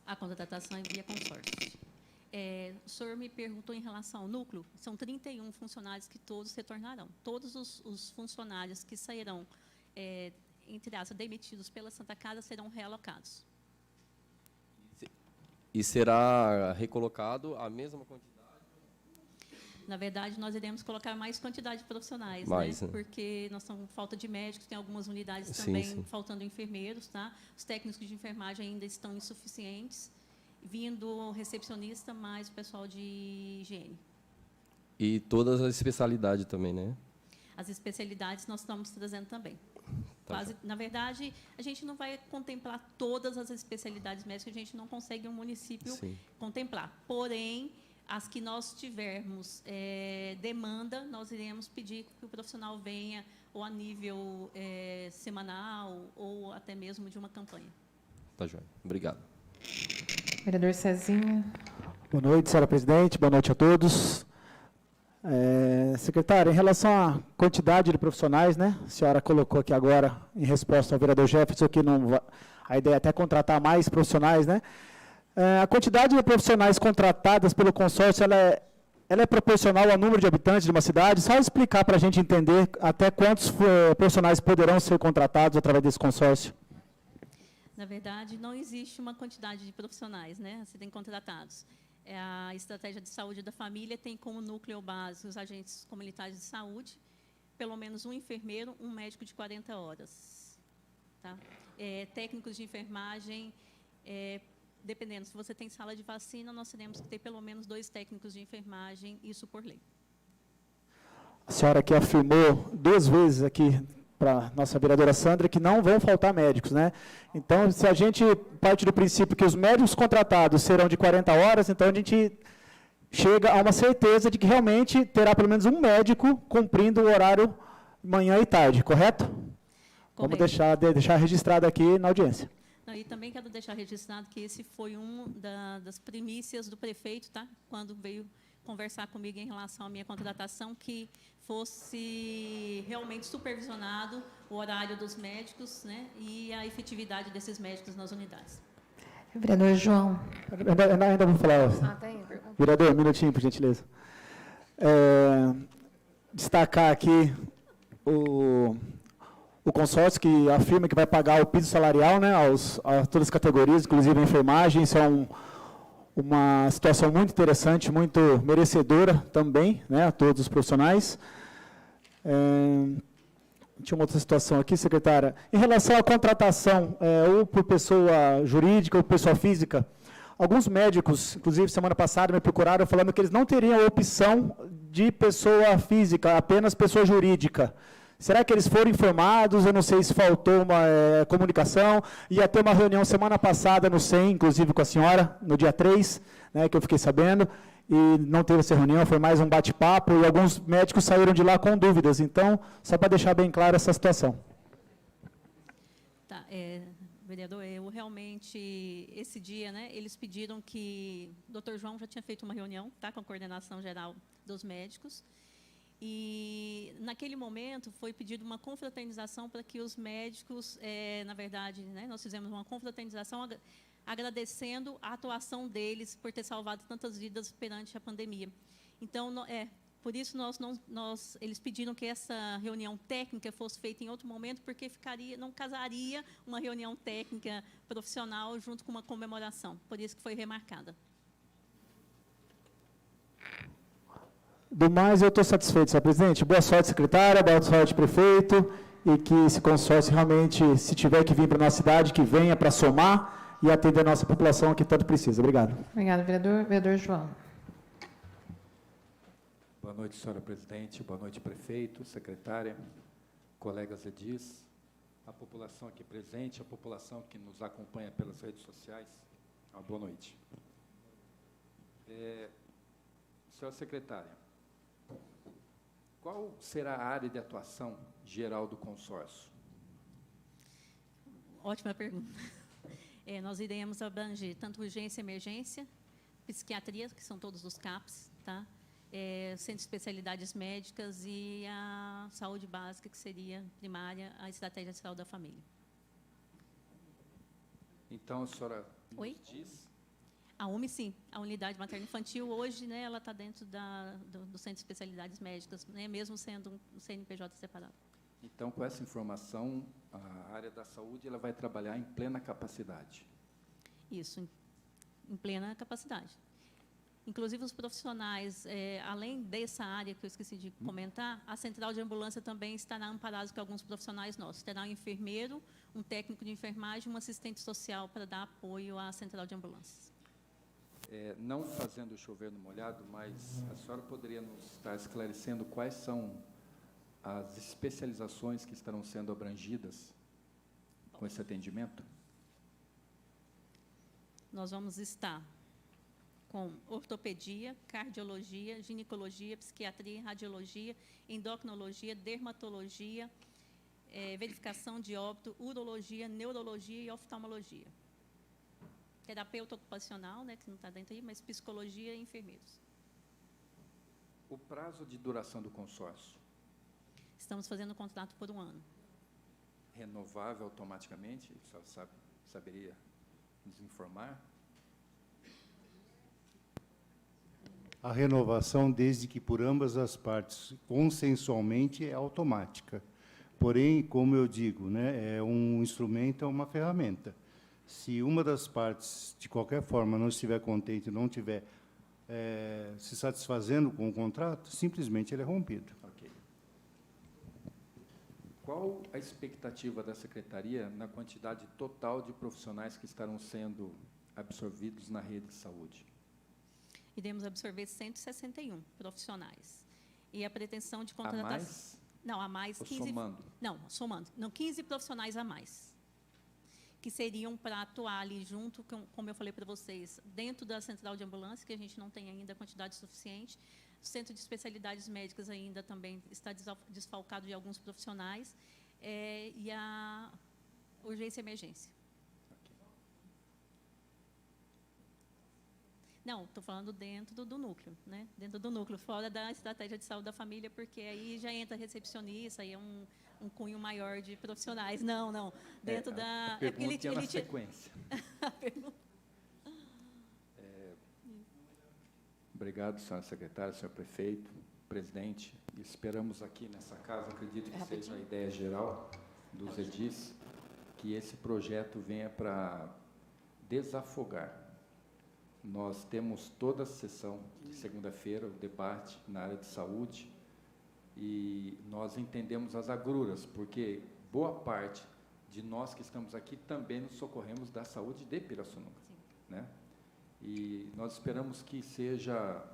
A contratação é via consórcio. O senhor me perguntou em relação ao núcleo, são 31 funcionários que todos retornarão. Todos os funcionários que sairão, entre aspas, demitidos pela Santa Casa, serão realocados. E será recolocado a mesma quantidade? Na verdade, nós iremos colocar mais quantidade de profissionais, Mais, né? né? Porque nós estamos com falta de médicos, tem algumas unidades Sim, também sim. faltando enfermeiros, tá? Os técnicos de enfermagem ainda estão insuficientes, vindo recepcionista mais o pessoal de higiene. E todas as especialidades também, né? As especialidades nós estamos trazendo também. Tá. Na verdade, a gente não vai contemplar todas as especialidades médicas, a gente não consegue um município Sim. contemplar. Porém, as que nós tivermos demanda, nós iremos pedir que o profissional venha ou a nível semanal ou até mesmo de uma campanha. Tá, joia. Obrigado. Vereador Cezinha. Boa noite, senhora presidente. Boa noite a todos. Secretária, em relação à quantidade de profissionais, né? A senhora colocou aqui agora, em resposta ao vereador Jefferson, que a ideia é até contratar mais profissionais, né? A quantidade de profissionais contratadas pelo consórcio, ela é proporcional ao número de habitantes de uma cidade? Só explicar para a gente entender até quantos profissionais poderão ser contratados através desse consórcio. Na verdade, não existe uma quantidade de profissionais, né, a serem contratados. A estratégia de saúde da família tem como núcleo base os agentes comunitários de saúde, pelo menos um enfermeiro, um médico de 40 horas. Tá? Técnicos de enfermagem, dependendo, se você tem sala de vacina, nós teremos que ter pelo menos 2 técnicos de enfermagem, isso por lei. A senhora aqui afirmou 2 vezes aqui para a nossa vereadora Sandra que não vão faltar médicos, né? Então, se a gente parte do princípio que os médicos contratados serão de 40 horas, então a gente chega a uma certeza de que realmente terá pelo menos um médico cumprindo o horário manhã e tarde, correto? Vamos deixar registrado aqui na audiência. Não, e também quero deixar registrado que esse foi das primícias do prefeito, tá? Quando veio conversar comigo em relação à minha contratação, que fosse realmente supervisionado o horário dos médicos, né, e a efetividade desses médicos nas unidades. Vereador João. Ainda vou falar. Tem pergunta? Vereador, um minutinho, por gentileza. Destacar aqui o consórcio que afirma que vai pagar o piso salarial, né, a todas as categorias, inclusive a enfermagem. Isso é uma situação muito interessante, muito merecedora também, né, a todos os profissionais. Tinha uma outra situação aqui, secretária. Em relação à contratação, ou por pessoa jurídica ou pessoa física, alguns médicos, inclusive semana passada, me procuraram falando que eles não teriam a opção de pessoa física, apenas pessoa jurídica. Será que eles foram informados? Eu não sei se faltou uma comunicação. Ia ter uma reunião semana passada no SEM, inclusive com a senhora, no dia 3, né, que eu fiquei sabendo, e não teve essa reunião, foi mais um bate-papo, e alguns médicos saíram de lá com dúvidas. Então, só para deixar bem clara essa situação. Tá, vereador, eu realmente, esse dia, né, eles pediram que o doutor João já tinha feito uma reunião, tá, com a coordenação geral dos médicos, e naquele momento foi pedido uma confraternização para que os médicos, na verdade, né, nós fizemos uma confraternização agradecendo a atuação deles por ter salvado tantas vidas perante a pandemia. Então, por isso eles pediram que essa reunião técnica fosse feita em outro momento, porque não casaria uma reunião técnica profissional junto com uma comemoração. Por isso que foi remarcada. Do mais, eu estou satisfeito, senhor presidente. Boa sorte, secretária, boa sorte, prefeito, e que esse consórcio realmente, se tiver que vir para a nossa cidade, que venha para somar e atender a nossa população que tanto precisa. Obrigado. Obrigado, vereador. Vereador João. Boa noite, senhora presidente. Boa noite, prefeito, secretária, colegas edis, a população aqui presente, a população que nos acompanha pelas redes sociais. Boa noite. Senhora secretária, qual será a área de atuação geral do consórcio? Ótima pergunta. Nós iremos abranger tanto urgência e emergência, psiquiatria, que são todos os CAPs, tá? Centro de especialidades médicas e a saúde básica, que seria primária, a estratégia de saúde da família. Então, a senhora Oi? nos diz... A UME, sim. A unidade materno-infantil, hoje, né, ela está dentro do Centro de Especialidades Médicas, né, mesmo sendo um CNPJ separado. Então, com essa informação, a área da saúde ela vai trabalhar em plena capacidade. Isso, em plena capacidade. Inclusive, os profissionais, além dessa área que eu esqueci de comentar, a central de ambulância também estará amparada com alguns profissionais nossos. Terá um enfermeiro, um técnico de enfermagem, um assistente social para dar apoio à central de ambulâncias. Não fazendo chover no molhado, mas a senhora poderia nos estar esclarecendo quais são as especializações que estarão sendo abrangidas com esse atendimento? Nós vamos estar com ortopedia, cardiologia, ginecologia, psiquiatria, radiologia, endocrinologia, dermatologia, verificação de óbito, urologia, neurologia e oftalmologia. Terapeuta ocupacional, né, que não está dentro aí, mas psicologia e enfermeiros. O prazo de duração do consórcio? Estamos fazendo o contrato por 1 ano. Renovável automaticamente? A senhora saberia nos informar? A renovação, desde que por ambas as partes, consensualmente, é automática. Porém, como eu digo, né, é um instrumento, é uma ferramenta. Se uma das partes, de qualquer forma, não estiver contente, não estiver se satisfazendo com o contrato, simplesmente ele é rompido. Ok. Qual a expectativa da Secretaria na quantidade total de profissionais que estarão sendo absorvidos na rede de saúde? Iremos absorver 161 profissionais. E a pretensão de contratação... A mais? Não, a mais... Ou 15, somando? Não, somando. Não, 15 profissionais a mais, que seriam para atuar ali junto, como eu falei para vocês, dentro da central de ambulância, que a gente não tem ainda a quantidade suficiente. O Centro de Especialidades Médicas ainda também está desfalcado de alguns profissionais. E a urgência e emergência. Okay. Não, estou falando dentro do núcleo, né? Dentro do núcleo, fora da estratégia de saúde da família, porque aí já entra recepcionista, aí é um cunho maior de profissionais. Não. Dentro da... A pergunta é na sequência. A pergunta... Obrigado, senhora secretária, senhor prefeito, presidente. Esperamos aqui nessa casa, acredito que seja a ideia geral dos edis, que esse projeto venha para desafogar. Nós temos toda a sessão de segunda-feira, o debate na área de saúde, e nós entendemos as agruras, porque boa parte de nós que estamos aqui também nos socorremos da saúde de Pirassununga, né? E nós esperamos que seja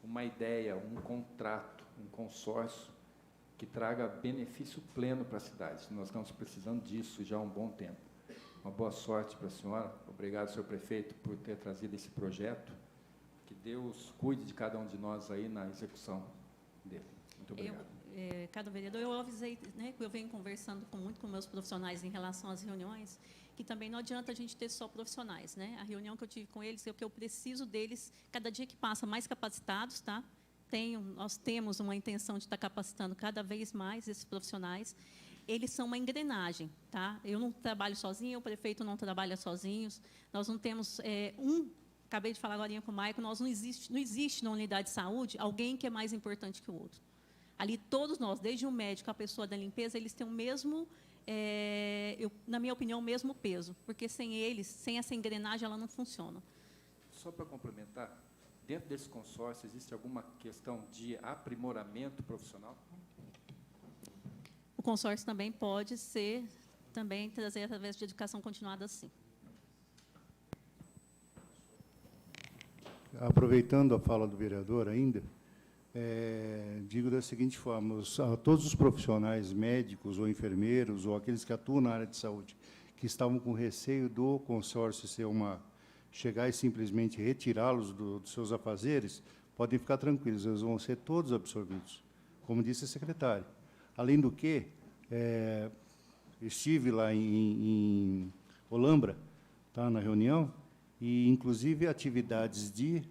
uma ideia, um contrato, um consórcio que traga benefício pleno para a cidade. Nós estamos precisando disso já há um bom tempo. Uma boa sorte para a senhora. Obrigado, senhor prefeito, por ter trazido esse projeto. Que Deus cuide de cada um de nós aí na execução dele. Muito obrigado. Cada vereador, eu avisei, né, que eu venho conversando muito com meus profissionais em relação às reuniões, que também não adianta a gente ter só profissionais, né? A reunião que eu tive com eles é que eu preciso deles, cada dia que passa, mais capacitados, tá? Nós temos uma intenção de estar capacitando cada vez mais esses profissionais, eles são uma engrenagem, tá? Eu não trabalho sozinha, o prefeito não trabalha sozinhos, nós não temos acabei de falar agora com o Maicon, não existe na unidade de saúde alguém que é mais importante que o outro. Ali todos nós, desde o médico, a pessoa da limpeza, eles têm o mesmo, na minha opinião, o mesmo peso, porque sem eles, sem essa engrenagem, ela não funciona. Só para complementar, dentro desse consórcio, existe alguma questão de aprimoramento profissional? O consórcio também pode ser, também trazer através de educação continuada, sim. Aproveitando a fala do vereador ainda, digo da seguinte forma, a todos os profissionais médicos ou enfermeiros ou aqueles que atuam na área de saúde que estavam com receio do consórcio chegar e simplesmente retirá-los dos seus afazeres, podem ficar tranquilos, eles vão ser todos absorvidos, como disse a secretária. Além do que, estive lá em Olambra, tá, na reunião, e, inclusive, atividades de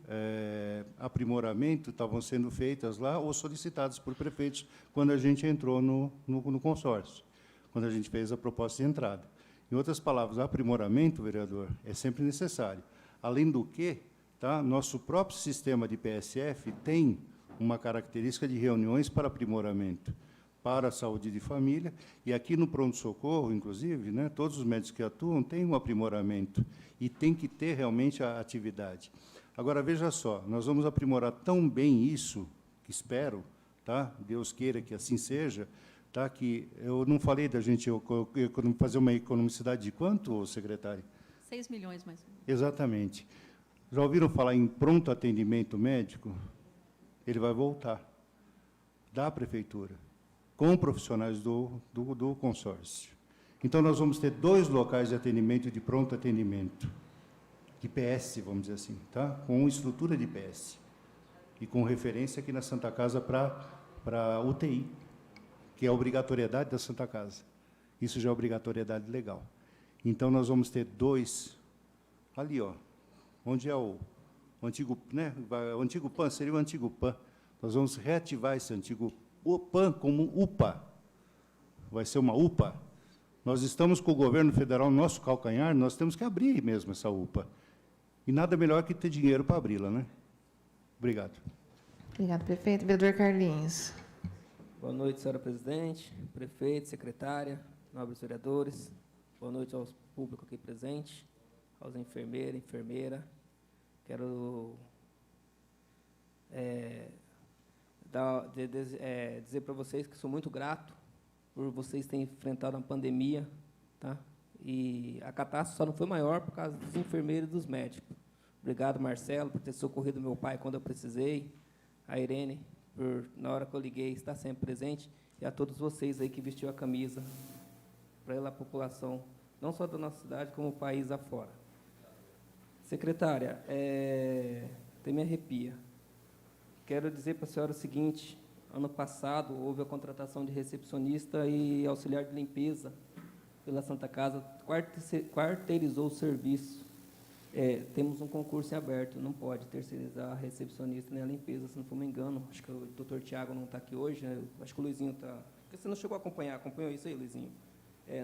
aprimoramento estavam sendo feitas lá ou solicitadas por prefeitos quando a gente entrou no consórcio, quando a gente fez a proposta de entrada. Em outras palavras, aprimoramento, vereador, é sempre necessário. Além do que, tá, nosso próprio sistema de PSF tem uma característica de reuniões para aprimoramento, para a saúde de família, e aqui no pronto-socorro, inclusive, né, todos os médicos que atuam têm um aprimoramento, e tem que ter realmente a atividade. Agora, veja só, nós vamos aprimorar tão bem isso, que espero, tá, Deus queira que assim seja, tá, que eu não falei da gente fazer uma economicidade de quanto, secretário? 6 milhões, mais ou menos. Exatamente. Já ouviram falar em pronto atendimento médico? Ele vai voltar da prefeitura, com profissionais do consórcio. Então, nós vamos ter 2 locais de atendimento de pronto atendimento, de PS, vamos dizer assim, tá? Com estrutura de PS, e com referência aqui na Santa Casa para UTI, que é a obrigatoriedade da Santa Casa. Isso já é obrigatoriedade legal. Então, nós vamos ter 2, ali, ó, onde é o antigo, né? O antigo PAN, seria o antigo PAN. Nós vamos reativar esse antigo PAN como UPA. Vai ser uma UPA. Nós estamos com o governo federal no nosso calcanhar, nós temos que abrir mesmo essa UPA. E nada melhor que ter dinheiro para abri-la, né? Obrigado. Obrigado, prefeito. Vereador Carlinhos. Boa noite, senhora presidente, prefeito, secretária, nobres vereadores. Boa noite ao público aqui presente, aos enfermeiros, enfermeira. Quero dizer para vocês que sou muito grato por vocês terem enfrentado a pandemia, tá? E a catástrofe só não foi maior por causa dos enfermeiros e dos médicos. Obrigado, Marcelo, por ter socorrido meu pai quando eu precisei, a Irene, por, na hora que eu liguei, estar sempre presente, e a todos vocês aí que vestiu a camisa para a população, não só da nossa cidade, como o país afora. Secretária, até me arrepia. Quero dizer para a senhora o seguinte: ano passado houve a contratação de recepcionista e auxiliar de limpeza pela Santa Casa, quarteirizou o serviço. Temos um concurso em aberto, não pode terceirizar a recepcionista nem a limpeza, se não for me engano. Acho que o doutor Tiago não está aqui hoje, né? Acho que o Luizinho está... Porque você não chegou a acompanhar, acompanhou isso aí, Luizinho?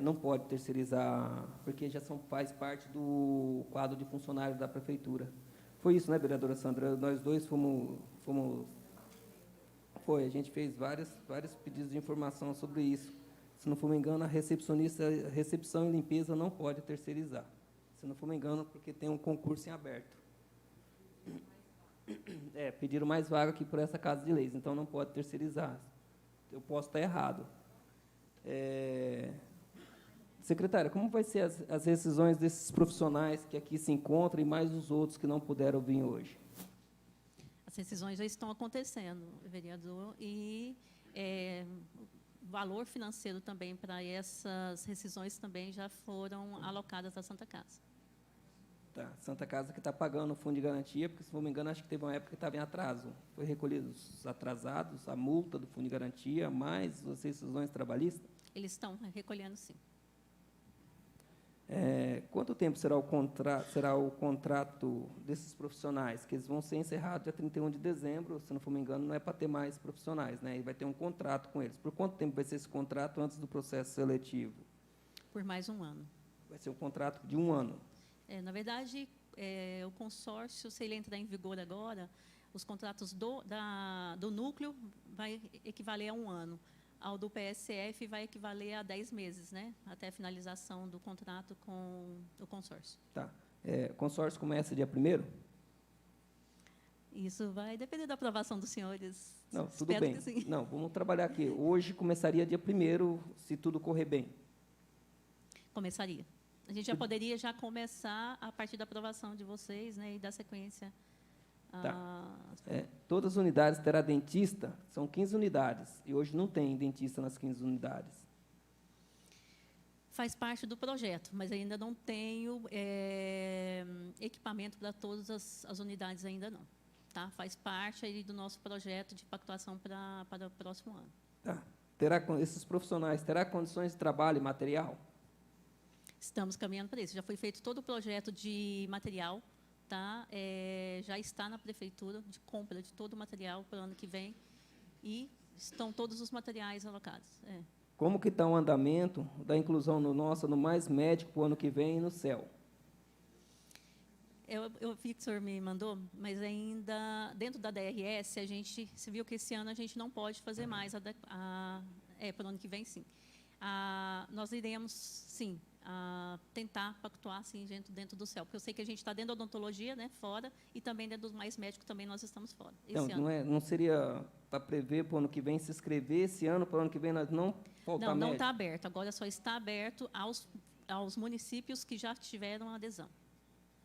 Não pode terceirizar, porque já faz parte do quadro de funcionários da prefeitura. Foi isso, né, vereadora Sandra? Nós dois a gente fez vários pedidos de informação sobre isso. Se não for me engano, a recepção e limpeza não pode terceirizar. Se não for me engano, porque tem um concurso em aberto. Pediram mais vaga aqui por essa Casa de Leis, então não pode terceirizar. Eu posso estar errado. Secretária, como vai ser as rescisões desses profissionais que aqui se encontram e mais os outros que não puderam vir hoje? As rescisões já estão acontecendo, vereador, e o valor financeiro também para essas rescisões também já foram alocadas à Santa Casa. Tá, Santa Casa que está pagando o fundo de garantia, porque, se não me engano, acho que teve uma época que estava em atraso. Foi recolhido os atrasados, a multa do fundo de garantia, mais as rescisões trabalhistas? Eles estão recolhendo, sim. Quanto tempo será o contrato desses profissionais? Que eles vão ser encerrados dia 31 de dezembro, se não for me engano, não é para ter mais profissionais, né? E vai ter um contrato com eles. Por quanto tempo vai ser esse contrato antes do processo seletivo? Por mais um ano. Vai ser um contrato de 1 ano. Na verdade, o consórcio, se ele entrar em vigor agora, os contratos do núcleo vai equivaler a 1 ano. Ao do PSF vai equivaler a 10 meses, né? Até a finalização do contrato com o consórcio. Tá. O consórcio começa dia 1º? Isso vai depender da aprovação dos senhores. Não, tudo Espero bem. que sim. Não, vamos trabalhar aqui. Hoje começaria dia 1º, se tudo correr bem. Começaria. A gente já poderia já começar a partir da aprovação de vocês, né? E dar sequência. Todas as unidades terá dentista, são 15 unidades, e hoje não tem dentista nas 15 unidades. Faz parte do projeto, mas ainda não tenho equipamento para todas as unidades ainda não. Tá? Faz parte aí do nosso projeto de pactuação para o próximo ano. Tá. Esses profissionais terão condições de trabalho e material? Estamos caminhando para isso. Já foi feito todo o projeto de material, tá? Já está na prefeitura de compra de todo o material para o ano que vem e estão todos os materiais alocados. Como que está o andamento da inclusão no Mais Médico para o ano que vem e no CEL? Eu vi que o senhor me mandou, mas ainda dentro da DRS, se viu que esse ano a gente não pode fazer mais para o ano que vem, sim. Nós iremos, sim, tentar pactuar, sim, dentro do CEL, porque eu sei que a gente está dentro da odontologia, né, fora, e também dentro dos Mais Médicos também nós estamos fora. Não seria para prever para o ano que vem se inscrever esse ano, para o ano que vem nós não faltar médico? Não está aberto, agora só está aberto aos municípios que já tiveram adesão.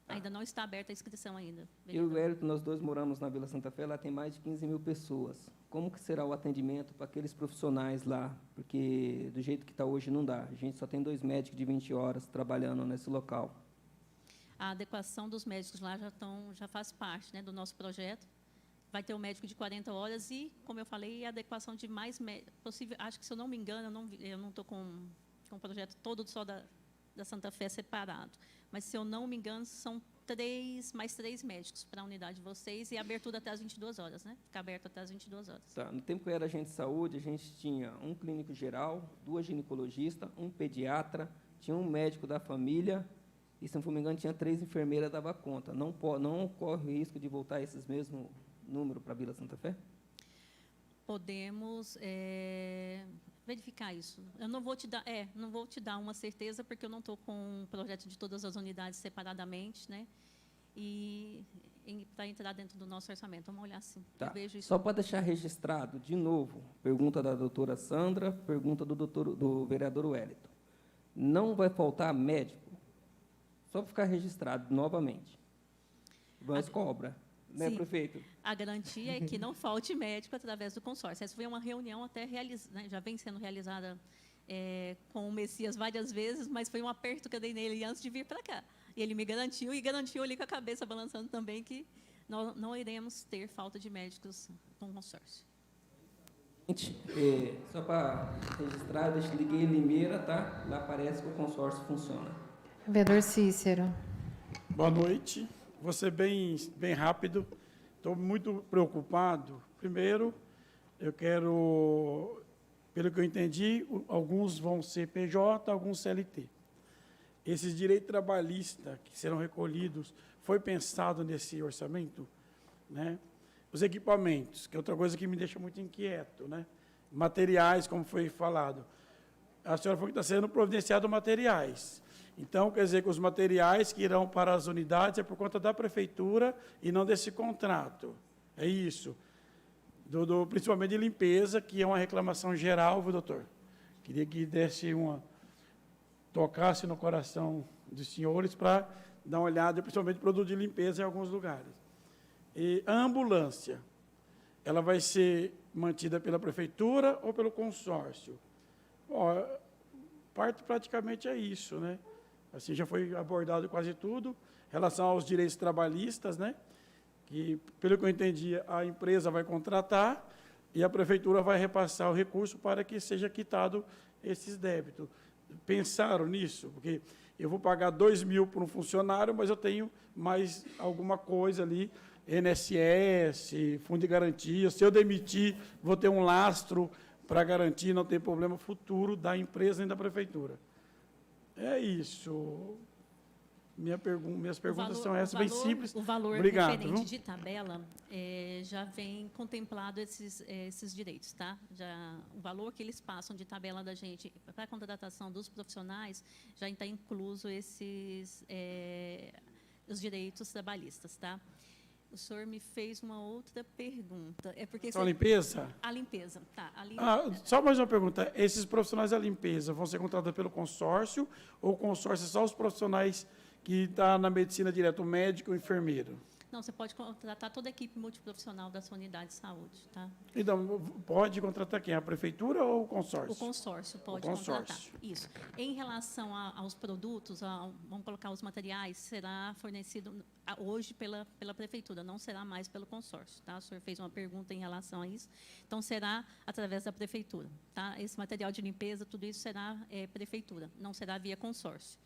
Ainda não está aberta a inscrição ainda. Eu e o Hélio, nós dois moramos na Vila Santa Fé, lá tem mais de 15 mil pessoas. Como que será o atendimento para aqueles profissionais lá? Porque do jeito que está hoje não dá. A gente só tem 2 médicos de 20 horas trabalhando nesse local. A adequação dos médicos lá já faz parte, né, do nosso projeto. Vai ter um médico de 40 horas e, como eu falei, a adequação de mais possível. Acho que, se eu não me engano, eu não estou com o projeto todo só da Santa Fé separado. Mas, se eu não me engano, são mais 3 médicos para a unidade de vocês e abertura até as 22 horas, né? Fica aberto até as 22 horas. Tá. No tempo que eu era agente de saúde, a gente tinha um clínico geral, 2 ginecologistas, um pediatra, tinha um médico da família e, se não me engano, tinha 3 enfermeiras, dava conta. Não corre o risco de voltar esses mesmos números para a Vila Santa Fé? Podemos verificar isso. Eu não vou te dar uma certeza, porque eu não estou com um projeto de todas as unidades separadamente, né? E para entrar dentro do nosso orçamento. Vamos olhar sim. Tá. Eu vejo isso. Só para deixar registrado, de novo, pergunta da doutora Sandra, pergunta do vereador Wellington. Não vai faltar médico? Só para ficar registrado novamente. Mas cobra. Né, sim, prefeito? A garantia é que não falte médico através do consórcio. Essa foi uma reunião até realizada, né, já vem sendo realizada com o Messias várias vezes, mas foi um aperto que eu dei nele antes de vir para cá. E ele me garantiu, e garantiu ali com a cabeça balançando também, que não iremos ter falta de médicos com consórcio. Só para registrar, liguei em Limeira, tá? Lá parece que o consórcio funciona. Vereador Cícero. Boa noite. Vou ser bem rápido. Estou muito preocupado. Primeiro, eu quero, pelo que eu entendi, alguns vão ser PJ, alguns CLT. Esses direitos trabalhistas que serão recolhidos, foi pensado nesse orçamento? Né? Os equipamentos, que é outra coisa que me deixa muito inquieto. Né? Materiais, como foi falado. A senhora falou que está sendo providenciado materiais. Então, quer dizer que os materiais que irão para as unidades é por conta da prefeitura e não desse contrato. É isso. Principalmente de limpeza, que é uma reclamação geral, viu, doutor? Queria que tocasse no coração dos senhores para dar uma olhada, principalmente produto de limpeza em alguns lugares. E a ambulância, ela vai ser mantida pela prefeitura ou pelo consórcio? Praticamente é isso, né? Assim, já foi abordado quase tudo. Em relação aos direitos trabalhistas, né? Que, pelo que eu entendi, a empresa vai contratar e a prefeitura vai repassar o recurso para que seja quitado esses débitos. pensaram nisso? Porque eu vou pagar 2.000 por um funcionário, mas eu tenho mais alguma coisa ali, INSS, fundo de garantia. Se eu demitir, vou ter um lastro para garantir, não ter problema futuro da empresa nem da prefeitura. É isso. Minhas perguntas são essas, bem simples. O valor Obrigado, referente viu? de tabela já vem contemplado esses direitos, tá? O valor que eles passam de tabela da gente para a contratação dos profissionais já está incluso os direitos trabalhistas, tá? O senhor me fez uma outra pergunta. É porque Só a limpeza? A limpeza, tá. A limpeza. Só mais uma pergunta. Esses profissionais da limpeza vão ser contratados pelo consórcio ou o consórcio é só os profissionais que estão na medicina direta, o médico, o enfermeiro? Não, você pode contratar toda a equipe multiprofissional da sua unidade de saúde, tá? Então, pode contratar quem? A prefeitura ou o consórcio? O consórcio pode contratar. Isso. Em relação aos produtos, vamos colocar os materiais, será fornecido hoje pela prefeitura, não será mais pelo consórcio, tá? O senhor fez uma pergunta em relação a isso, então será através da prefeitura, tá? Esse material de limpeza, tudo isso será prefeitura, não será via consórcio.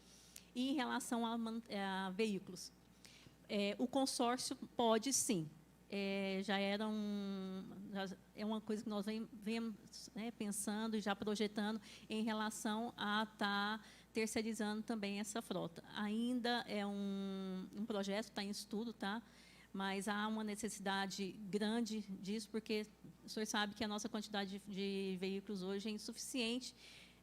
E em relação a veículos, o consórcio pode sim. Já é uma coisa que nós vemos pensando e já projetando em relação a estar terceirizando também essa frota. Ainda é um projeto, está em estudo, tá? Mas há uma necessidade grande disso, porque o senhor sabe que a nossa quantidade de veículos hoje é insuficiente,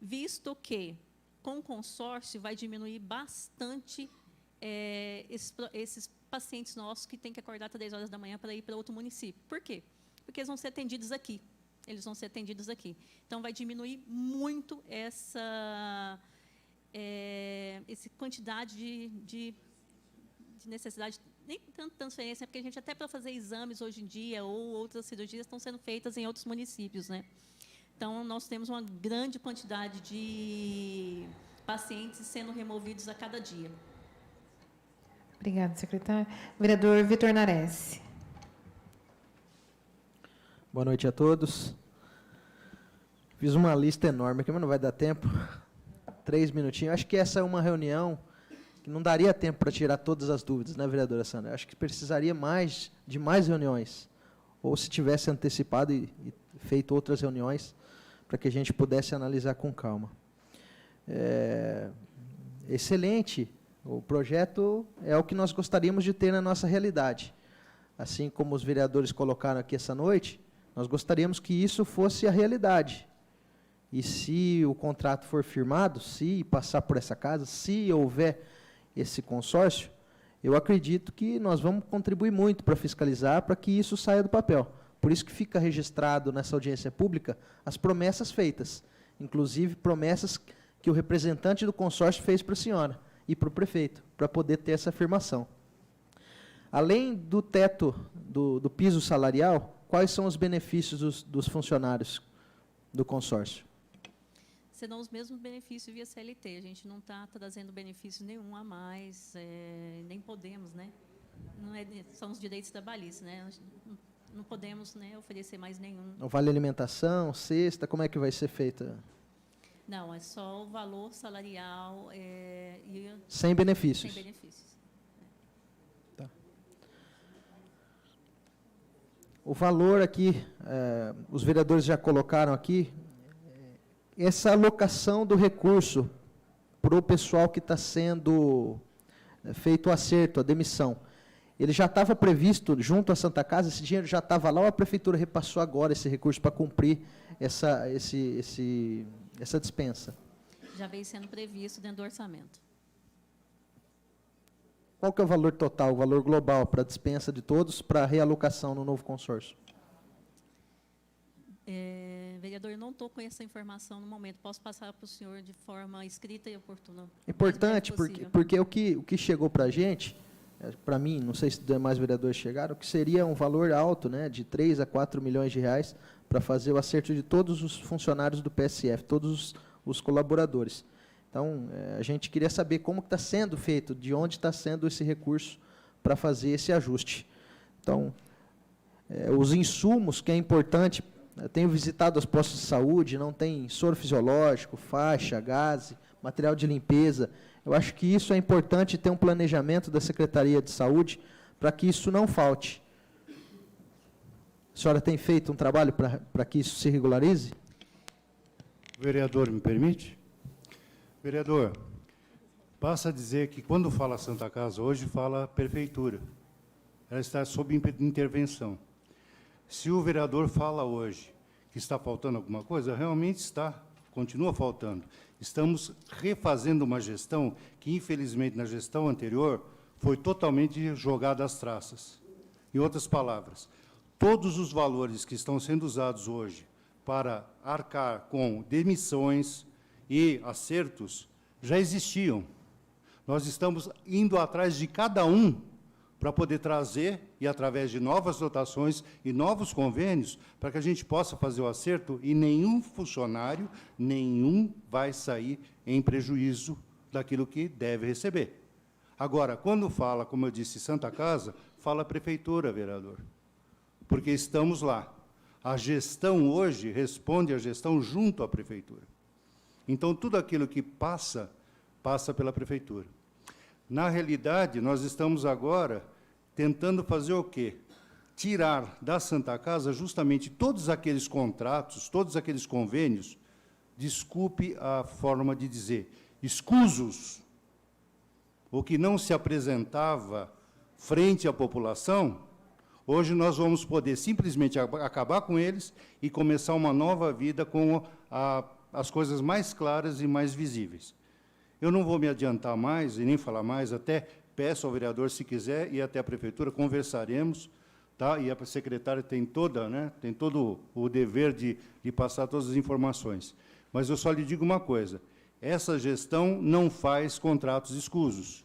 visto que, com o consórcio, vai diminuir bastante esses pacientes nossos que têm que acordar 3 horas da manhã para ir para outro município. Por quê? Porque eles vão ser atendidos aqui. Então, vai diminuir muito essa quantidade de necessidade, nem tanto transferência, porque a gente, até para fazer exames hoje em dia, ou outras cirurgias, estão sendo feitas em outros municípios, né? Então, nós temos uma grande quantidade de pacientes sendo removidos a cada dia. Obrigada, secretário. Vereador Vitor Nares. Boa noite a todos. Fiz uma lista enorme aqui, mas não vai dar tempo. 3 minutinhos. Acho que essa é uma reunião que não daria tempo para tirar todas as dúvidas, né, vereadora Sandra? Acho que precisaria de mais reuniões. Ou se tivesse antecipado e feito outras reuniões, para que a gente pudesse analisar com calma. Excelente. O projeto é o que nós gostaríamos de ter na nossa realidade. Assim como os vereadores colocaram aqui essa noite, nós gostaríamos que isso fosse a realidade. E se o contrato for firmado, se passar por essa casa, se houver esse consórcio, eu acredito que nós vamos contribuir muito para fiscalizar, para que isso saia do papel. Por isso que fica registrado nessa audiência pública as promessas feitas, inclusive promessas que o representante do consórcio fez para a senhora e para o prefeito, para poder ter essa afirmação. Além do teto do piso salarial, quais são os benefícios dos funcionários do consórcio? Serão os mesmos benefícios via CLT. A gente não está trazendo benefício nenhum a mais, nem podemos, né? São os direitos trabalhistas, né? Não podemos, né, oferecer mais nenhum. Não vale alimentação, cesta, como é que vai ser feita? Não, é só o valor salarial sem benefícios. Sem benefícios. Tá. O valor aqui, os vereadores já colocaram aqui, essa alocação do recurso para o pessoal que está sendo feito o acerto, a demissão, ele já estava previsto junto à Santa Casa, esse dinheiro já estava lá, ou a prefeitura repassou agora esse recurso para cumprir essa dispensa? Já veio sendo previsto dentro do orçamento. Qual que é o valor total, o valor global para a dispensa de todos, para a realocação no novo consórcio? Vereador, eu não estou com essa informação no momento. Posso passar para o senhor de forma escrita e oportuna. Importante, porque o que chegou para a gente, para mim, não sei se os demais vereadores chegaram, que seria um valor alto, né, de 3 a 4 milhões de reais, para fazer o acerto de todos os funcionários do PSF, todos os colaboradores. Então, a gente queria saber como está sendo feito, de onde está sendo esse recurso para fazer esse ajuste. Então, os insumos, que é importante, eu tenho visitado os postos de saúde, não tem soro fisiológico, faixa, gaze, material de limpeza. Eu acho que isso é importante ter um planejamento da Secretaria de Saúde para que isso não falte. A senhora tem feito um trabalho para que isso se regularize? Vereador, me permite? Vereador, passa a dizer que quando fala Santa Casa, hoje fala prefeitura. Ela está sob intervenção. Se o vereador fala hoje que está faltando alguma coisa, realmente está, continua faltando. Estamos refazendo uma gestão que, infelizmente, na gestão anterior, foi totalmente jogada às traças. Em outras palavras, todos os valores que estão sendo usados hoje para arcar com demissões e acertos já existiam. Nós estamos indo atrás de cada um para poder trazer, e através de novas dotações e novos convênios, para que a gente possa fazer o acerto e nenhum funcionário, nenhum vai sair em prejuízo daquilo que deve receber. Agora, quando fala, como eu disse, Santa Casa, fala prefeitura, vereador, porque estamos lá. A gestão hoje responde à gestão junto à prefeitura. Então, tudo aquilo que passa, passa pela prefeitura. Na realidade, nós estamos agora tentando fazer o quê? Tirar da Santa Casa justamente todos aqueles contratos, todos aqueles convênios, desculpe a forma de dizer, escusos, o que não se apresentava frente à população, hoje nós vamos poder simplesmente acabar com eles e começar uma nova vida com as coisas mais claras e mais visíveis. Eu não vou me adiantar mais e nem falar mais, até peço ao vereador, se quiser, e até a prefeitura, conversaremos, tá? E a secretária tem todo o dever de passar todas as informações. Mas eu só lhe digo uma coisa, essa gestão não faz contratos escusos.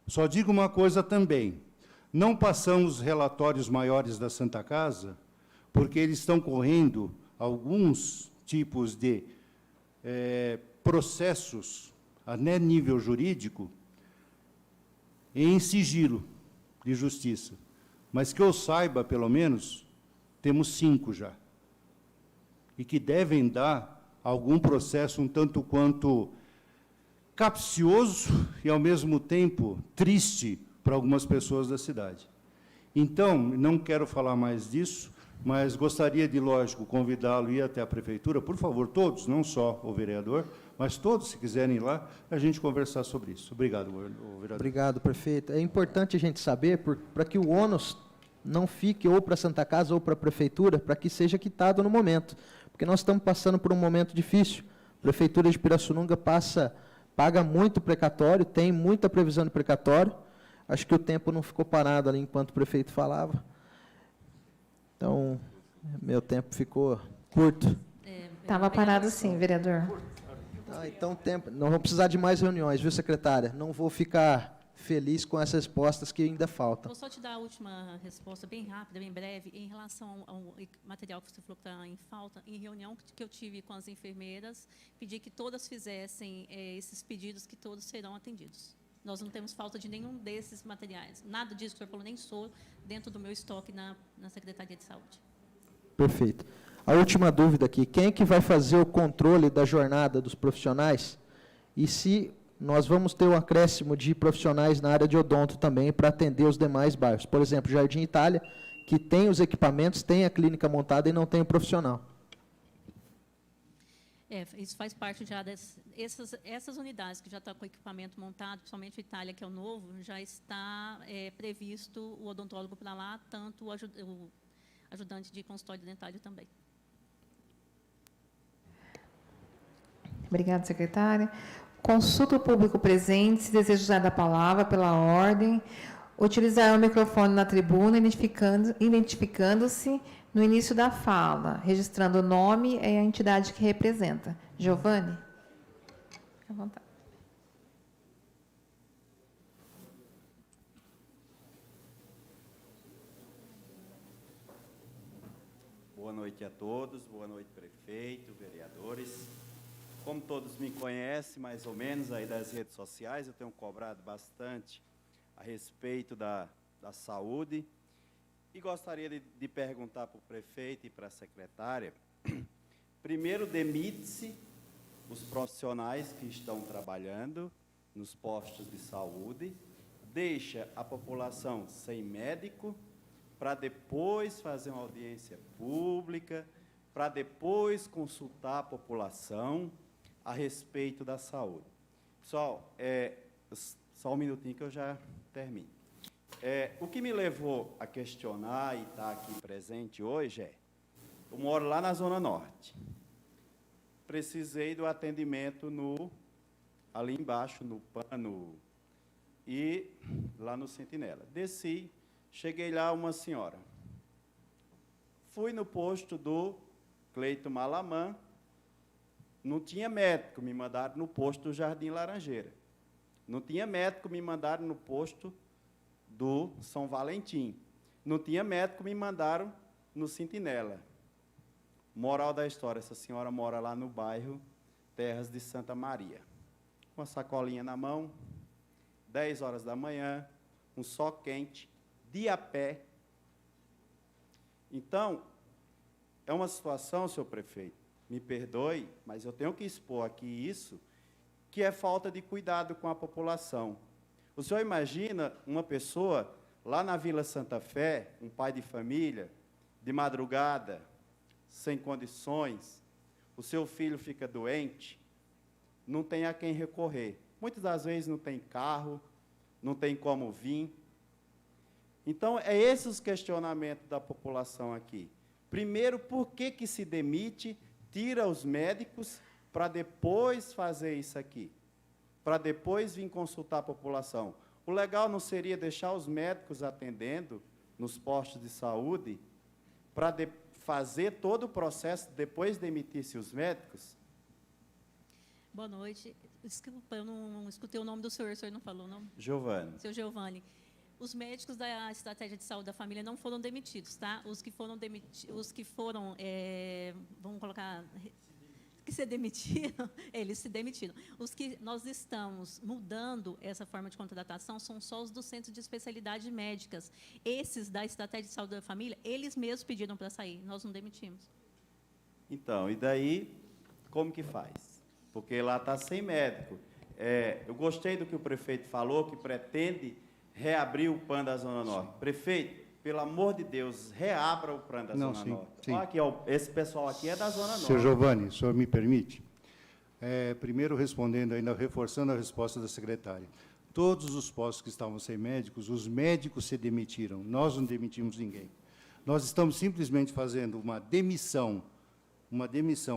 Só digo uma coisa também, não passamos relatórios maiores da Santa Casa, porque eles estão correndo alguns tipos de processos, a nível jurídico, em sigilo de justiça. Mas que eu saiba, pelo menos, temos 5 já. E que devem dar algum processo um tanto quanto capcioso e, ao mesmo tempo, triste para algumas pessoas da cidade. Então, não quero falar mais disso, mas gostaria de, lógico, convidá-lo a ir até a prefeitura, por favor, todos, não só o vereador, mas todos, se quiserem ir lá, a gente conversar sobre isso. Obrigado, vereador. Obrigado, prefeito. É importante a gente saber, para que o ônus não fique ou para a Santa Casa ou para a prefeitura, para que seja quitado no momento, porque nós estamos passando por um momento difícil. A prefeitura de Pirassununga paga muito precatório, tem muita previsão de precatório, acho que o tempo não ficou parado ali enquanto o prefeito falava. Então, meu tempo ficou curto. Estava parado sim, vereador. Então, não vou precisar de mais reuniões, viu, secretária? Não vou ficar feliz com essas respostas que ainda faltam. Vou só te dar a última resposta, bem rápida, bem breve, em relação ao material que você falou que está em falta. Em reunião que eu tive com as enfermeiras, pedi que todas fizessem esses pedidos, que todos serão atendidos. Nós não temos falta de nenhum desses materiais. Nada disso que o senhor falou, nem sou dentro do meu estoque na Secretaria de Saúde. Perfeito. A última dúvida aqui, quem é que vai fazer o controle da jornada dos profissionais? E se nós vamos ter um acréscimo de profissionais na área de odonto também para atender os demais bairros? Por exemplo, Jardim Itália, que tem os equipamentos, tem a clínica montada e não tem o profissional. Isso faz parte já essas unidades que já estão com o equipamento montado, principalmente o Itália, que é o novo, já está previsto o odontólogo para lá, tanto o ajudante de consultório dentário também. Obrigada, secretária. Consulta o público presente, se deseja usar a palavra pela ordem, utilizar o microfone na tribuna, identificando-se no início da fala, registrando o nome e a entidade que representa. Giovanni? Fique à vontade. Boa noite a todos, boa noite, prefeito, vereadores. Como todos me conhecem, mais ou menos, aí das redes sociais, eu tenho cobrado bastante a respeito da saúde. E gostaria de perguntar para o prefeito e para a secretária, primeiro, demite-se os profissionais que estão trabalhando nos postos de saúde, deixa a população sem médico, para depois fazer uma audiência pública, para depois consultar a população a respeito da saúde. Pessoal, só um minutinho que eu já termino. O que me levou a questionar e estar aqui presente hoje eu moro lá na Zona Norte. Precisei do atendimento ali embaixo, no pano, e lá no Sentinela. Desci, cheguei lá, uma senhora. Fui no posto do Cleito Malamã, não tinha médico, me mandaram no posto do Jardim Laranjeira. Não tinha médico, me mandaram no posto do São Valentim. Não tinha médico, me mandaram no Sentinela. Moral da história, essa senhora mora lá no bairro Terras de Santa Maria. Com a sacolinha na mão, 10 horas da manhã, um sol quente, de a pé. Então, é uma situação, senhor prefeito, me perdoe, mas eu tenho que expor aqui isso, que é falta de cuidado com a população. O senhor imagina uma pessoa lá na Vila Santa Fé, um pai de família, de madrugada, sem condições, o seu filho fica doente, não tem a quem recorrer. Muitas das vezes não tem carro, não tem como vir. Então, é esses os questionamentos da população aqui. Primeiro, por que se demite, tira os médicos, para depois fazer isso aqui? Para depois vir consultar a população. O legal não seria deixar os médicos atendendo nos postos de saúde, para fazer todo o processo, depois demitir-se os médicos? Boa noite. Desculpa, eu não escutei o nome do senhor não falou o nome? Giovanni. Seu Giovanni. Os médicos da Estratégia de Saúde da Família não foram demitidos, tá? Os que foram, vamos colocar, que se demitiram, eles se demitiram. Os que nós estamos mudando essa forma de contratação são só os do Centro de Especialidades Médicas. Esses da Estratégia de Saúde da Família, eles mesmos pediram para sair, nós não demitimos. Então, e daí, como que faz? Porque lá está sem médico. Eu gostei do que o prefeito falou, que pretende reabrir o PAN da Zona Norte. Prefeito, pelo amor de Deus, reabra o PAN da Zona Norte. Sim. Olha aqui, esse pessoal aqui é da Zona Norte. Senhor Giovanni, o senhor me permite? Primeiro, respondendo ainda, reforçando a resposta da secretária. Todos os postos que estavam sem médicos, os médicos se demitiram. Nós não demitimos ninguém. Nós estamos simplesmente fazendo uma demissão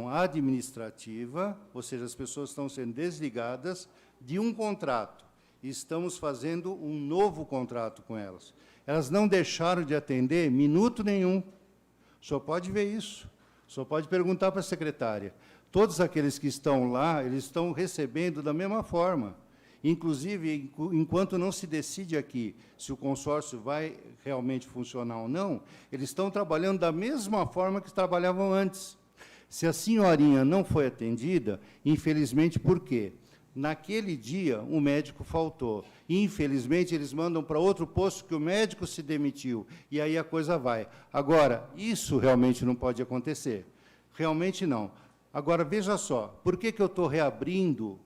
administrativa, ou seja, as pessoas estão sendo desligadas de um contrato. E estamos fazendo um novo contrato com elas. Elas não deixaram de atender minuto nenhum. O senhor pode ver isso. O senhor pode perguntar para a secretária. Todos aqueles que estão lá, eles estão recebendo da mesma forma. Inclusive, enquanto não se decide aqui se o consórcio vai realmente funcionar ou não, eles estão trabalhando da mesma forma que trabalhavam antes. Se a senhorinha não foi atendida, infelizmente, por quê? Naquele dia, o médico faltou. Infelizmente, eles mandam para outro posto que o médico se demitiu. E aí a coisa vai. Agora, isso realmente não pode acontecer. Realmente não. Agora, veja só, por que eu estou reabrindo,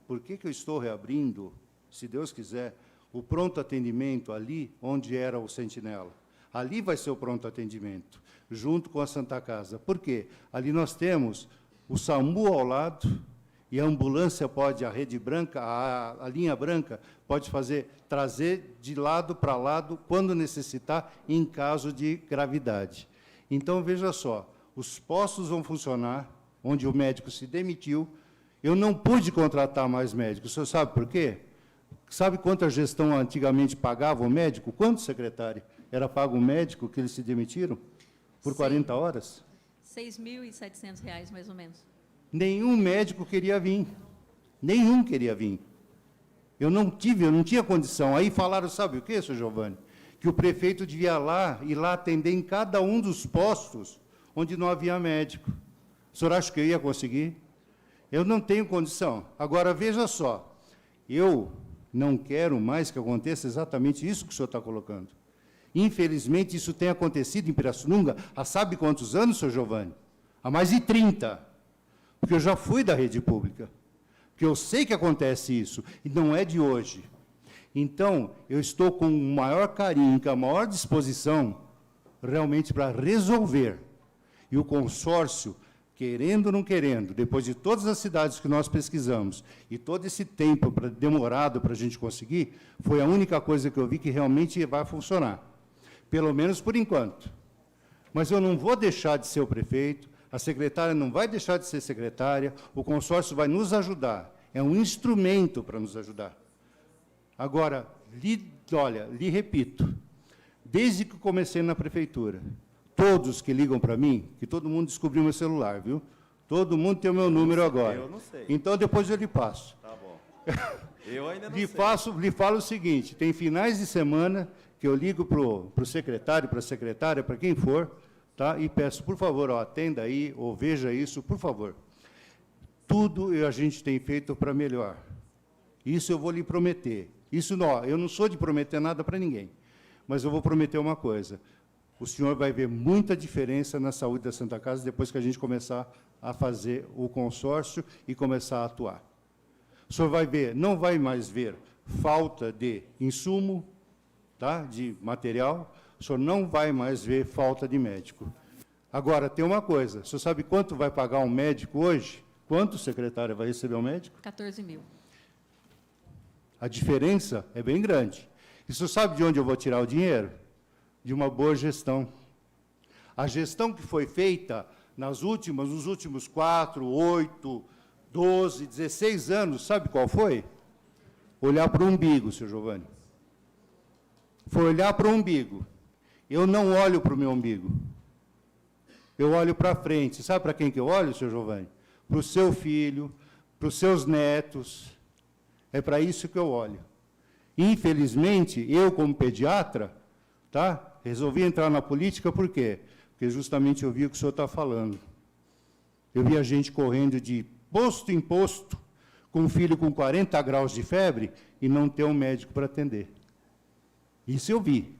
se Deus quiser, o pronto atendimento ali onde era o Sentinela? Ali vai ser o pronto atendimento, junto com a Santa Casa. Por quê? Ali nós temos o SAMU ao lado, e a ambulância pode, a rede branca, a linha branca, pode trazer de lado para lado, quando necessitar, em caso de gravidade. Então, veja só, os postos vão funcionar, onde o médico se demitiu. Eu não pude contratar mais médicos. O senhor sabe por quê? Sabe quanto a gestão antigamente pagava o médico? Quanto, secretário? Era pago o médico que eles se demitiram? Por 40 horas? R$ 6.700, mais ou menos. Nenhum médico queria vir. Nenhum queria vir. Eu não tinha condição. Aí falaram, sabe o quê, senhor Giovanni? Que o prefeito devia ir lá atender em cada um dos postos onde não havia médico. O senhor acha que eu ia conseguir? Eu não tenho condição. Agora, veja só, eu não quero mais que aconteça exatamente isso que o senhor está colocando. Infelizmente, isso tem acontecido em Pirassununga há sabe quantos anos, senhor Giovanni? Há mais de 30. Porque eu já fui da rede pública. porque eu sei que acontece isso, e não é de hoje. Então, eu estou com o maior carinho, com a maior disposição, realmente para resolver. E o consórcio, querendo ou não querendo, depois de todas as cidades que nós pesquisamos, e todo esse tempo demorado para a gente conseguir, foi a única coisa que eu vi que realmente vai funcionar. Pelo menos por enquanto. Mas eu não vou deixar de ser o prefeito, a secretária não vai deixar de ser secretária, o consórcio vai nos ajudar, é um instrumento para nos ajudar. Agora, lhe repito, desde que comecei na prefeitura, todos que ligam para mim, que todo mundo descobriu meu celular, viu? Todo mundo tem o meu número agora. Eu não sei. Então, depois eu lhe passo. Tá bom. Eu ainda não sei. Lhe falo o seguinte, tem finais de semana que eu ligo para o secretário, para a secretária, para quem for, tá? E peço, por favor, ó, atenda aí, ou veja isso, por favor. Tudo a gente tem feito para melhor. Isso eu vou lhe prometer. Isso não, eu não sou de prometer nada para ninguém, mas eu vou prometer uma coisa. O senhor vai ver muita diferença na saúde da Santa Casa depois que a gente começar a fazer o consórcio e começar a atuar. O senhor vai ver, não vai mais ver falta de insumo, tá, de material, o senhor não vai mais ver falta de médico. Agora, tem uma coisa, o senhor sabe quanto vai pagar um médico hoje? Quanto, secretária, vai receber um médico? 14 mil. A diferença é bem grande. E o senhor sabe de onde eu vou tirar o dinheiro? De uma boa gestão. A gestão que foi feita nos últimos 4, 8, 12, 16 anos, sabe qual foi? Olhar para o umbigo, senhor Giovanni. Foi olhar para o umbigo. Eu não olho para o meu umbigo. Eu olho para frente. Sabe para quem que eu olho, senhor Giovanni? Para o seu filho, para os seus netos. É para isso que eu olho. Infelizmente, eu, como pediatra, tá, resolvi entrar na política, por quê? Porque justamente eu vi o que o senhor está falando. Eu vi a gente correndo de posto em posto, com um filho com 40 graus de febre, e não ter um médico para atender. Isso eu vi.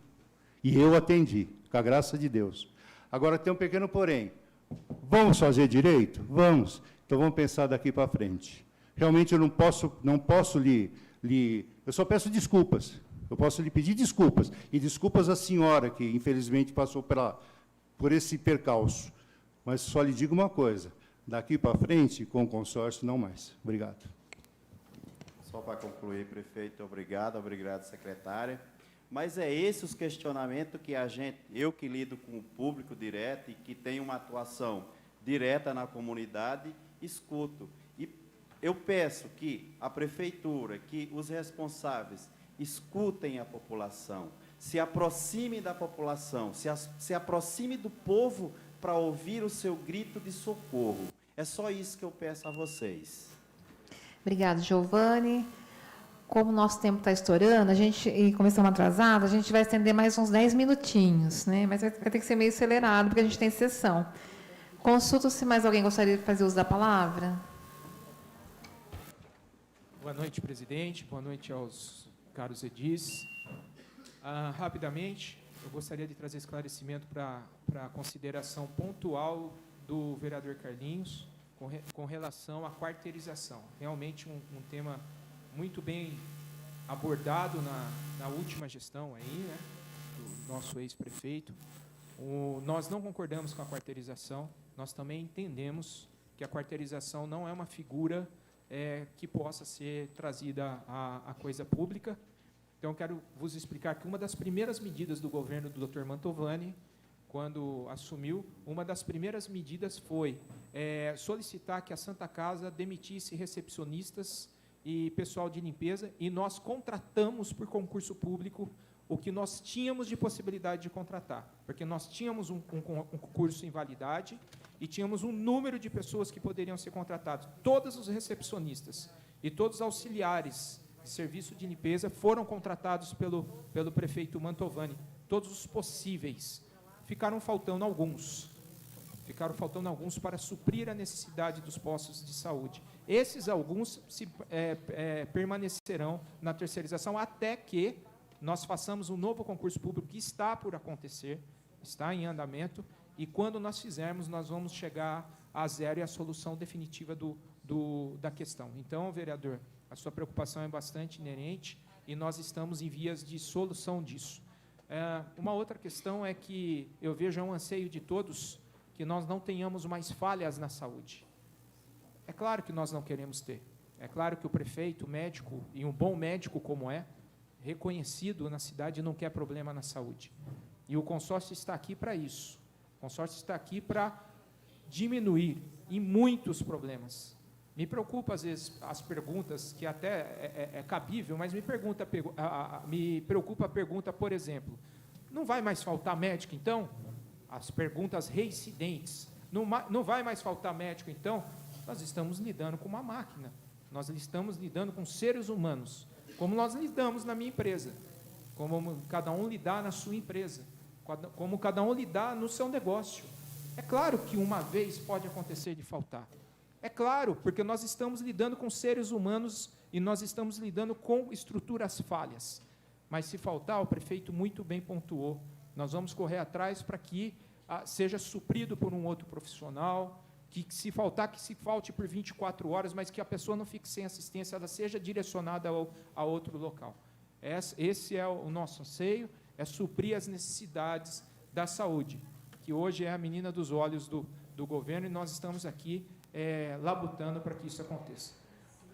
E eu atendi, com a graça de Deus. Agora, tem um pequeno porém. Vamos fazer direito? Vamos. Então, vamos pensar daqui para frente. Realmente, eu não posso lhe... Eu só peço desculpas. Eu posso lhe pedir desculpas. E desculpas à senhora, que, infelizmente, passou por esse percalço. Mas só lhe digo uma coisa. Daqui para frente, com o consórcio, não mais. Obrigado. Só para concluir, prefeito, obrigado, secretária. Mas é esse os questionamentos que eu que lido com o público direto e que tenho uma atuação direta na comunidade, escuto. E eu peço que a prefeitura, que os responsáveis escutem a população, se aproximem da população, se aproxime do povo para ouvir o seu grito de socorro. É só isso que eu peço a vocês. Obrigada, Giovanni. Como o nosso tempo está estourando, e começamos atrasado, a gente vai estender mais uns 10 minutinhos, né? Mas vai ter que ser meio acelerado, porque a gente tem sessão. Consulto se mais alguém gostaria de fazer uso da palavra. Boa noite, presidente. Boa noite aos caros edis. Rapidamente, eu gostaria de trazer esclarecimento para a consideração pontual do vereador Carlinhos com relação à quarteirização. Realmente um tema muito bem abordado na última gestão aí, né, do nosso ex-prefeito. Nós não concordamos com a quarteirização, nós também entendemos que a quarteirização não é uma figura que possa ser trazida à coisa pública. Então, eu quero vos explicar que uma das primeiras medidas do governo do Dr. Mantovani, quando assumiu, uma das primeiras medidas foi solicitar que a Santa Casa demitisse recepcionistas e pessoal de limpeza, e nós contratamos por concurso público o que nós tínhamos de possibilidade de contratar, porque nós tínhamos um concurso em validade e tínhamos um número de pessoas que poderiam ser contratadas. Todos os recepcionistas e todos os auxiliares de serviço de limpeza foram contratados pelo prefeito Mantovani, todos os possíveis. Ficaram faltando alguns para suprir a necessidade dos postos de saúde. Esses alguns permanecerão na terceirização até que nós façamos um novo concurso público que está por acontecer, está em andamento, e quando nós fizermos, nós vamos chegar a zero e a solução definitiva do da questão. Então, vereador, a sua preocupação é bastante inerente e nós estamos em vias de solução disso. Uma outra questão é que eu vejo um anseio de todos que nós não tenhamos mais falhas na saúde. É claro que nós não queremos ter. É claro que o prefeito, o médico, e um bom médico como reconhecido na cidade, não quer problema na saúde. E o consórcio está aqui para isso. O consórcio está aqui para diminuir em muitos problemas. Me preocupa, às vezes, as perguntas, que até é cabível, mas me preocupa a pergunta, por exemplo, não vai mais faltar médico, então? As perguntas reincidentes. Não vai mais faltar médico, então? Nós estamos lidando com uma máquina. Nós estamos lidando com seres humanos, como nós lidamos na minha empresa, como cada um lidar na sua empresa, como cada um lidar no seu negócio. É claro que uma vez pode acontecer de faltar. É claro, porque nós estamos lidando com seres humanos e nós estamos lidando com estruturas falhas. Mas se faltar, o prefeito muito bem pontuou, nós vamos correr atrás para que seja suprido por um outro profissional, que se faltar, que se falte por 24 horas, mas que a pessoa não fique sem assistência, ela seja direcionada a outro local. Esse é o nosso anseio, é suprir as necessidades da saúde, que hoje é a menina dos olhos do governo, e nós estamos aqui labutando para que isso aconteça.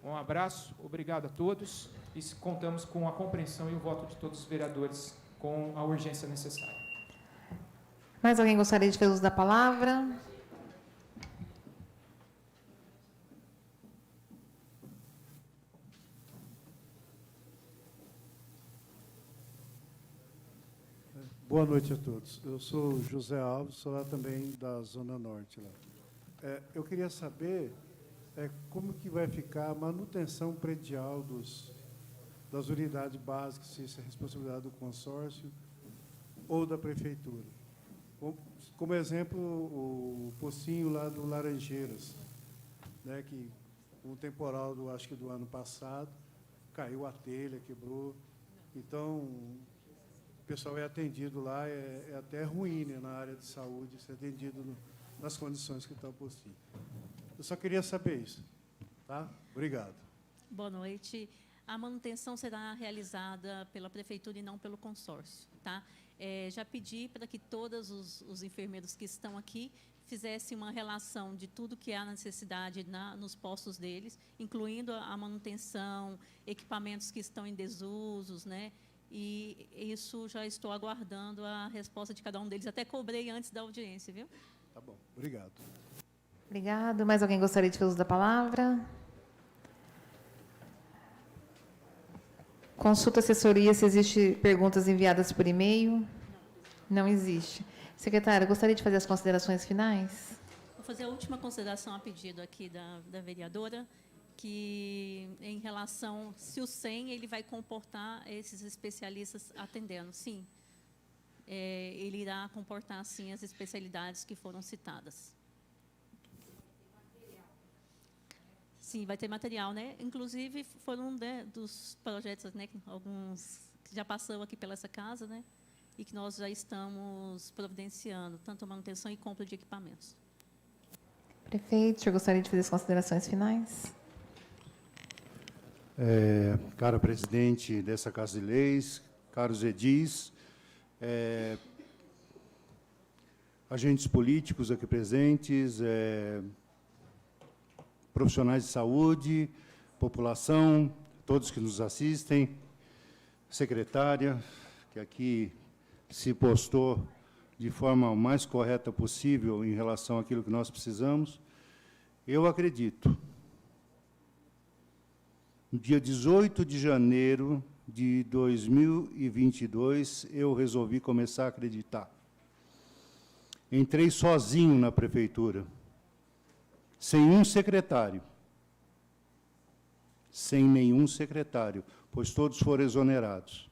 Um abraço, obrigado a todos, e contamos com a compreensão e o voto de todos os vereadores com a urgência necessária. Mais alguém gostaria de fazer uso da palavra? Boa noite a todos. Eu sou José Alves, sou lá também da Zona Norte. Lá. Eu queria saber como que vai ficar a manutenção predial das unidades básicas, se isso é responsabilidade do consórcio ou da prefeitura. Como exemplo, o pocinho lá do Laranjeiras, né, que um temporal, acho que do ano passado, caiu a telha, quebrou. Então, o pessoal é atendido lá, é até ruim, né, na área de saúde, ser atendido nas condições que está o possível. Eu só queria saber isso. Tá? Obrigado. Boa noite. A manutenção será realizada pela prefeitura e não pelo consórcio. Tá? Já pedi para que todos os enfermeiros que estão aqui fizessem uma relação de tudo que há necessidade nos postos deles, incluindo a manutenção, equipamentos que estão em desusos, né? E isso já estou aguardando a resposta de cada um deles. Até cobrei antes da audiência, viu? Tá bom, obrigado. Obrigado. Mais alguém gostaria de fazer uso da palavra? Consulta assessoria se existem perguntas enviadas por e-mail. Não existe. Secretária, gostaria de fazer as considerações finais? Vou fazer a última consideração a pedido aqui da vereadora, que em relação, se o 100, ele vai comportar esses especialistas atendendo. Sim, ele irá comportar, sim, as especialidades que foram citadas. Sim, vai ter material, né? Inclusive, foram dos projetos, né, alguns que já passaram aqui pela essa casa, né? E que nós já estamos providenciando, tanto manutenção e compra de equipamentos. Prefeito, o senhor gostaria de fazer as considerações finais? Cara presidente dessa Casa de Leis, caros edis, agentes políticos aqui presentes, profissionais de saúde, população, todos que nos assistem, secretária, que aqui se postou de forma o mais correta possível em relação àquilo que nós precisamos. Eu acredito. No dia 18 de janeiro de 2022, eu resolvi começar a acreditar. Entrei sozinho na prefeitura, sem um secretário. Sem nenhum secretário, pois todos foram exonerados.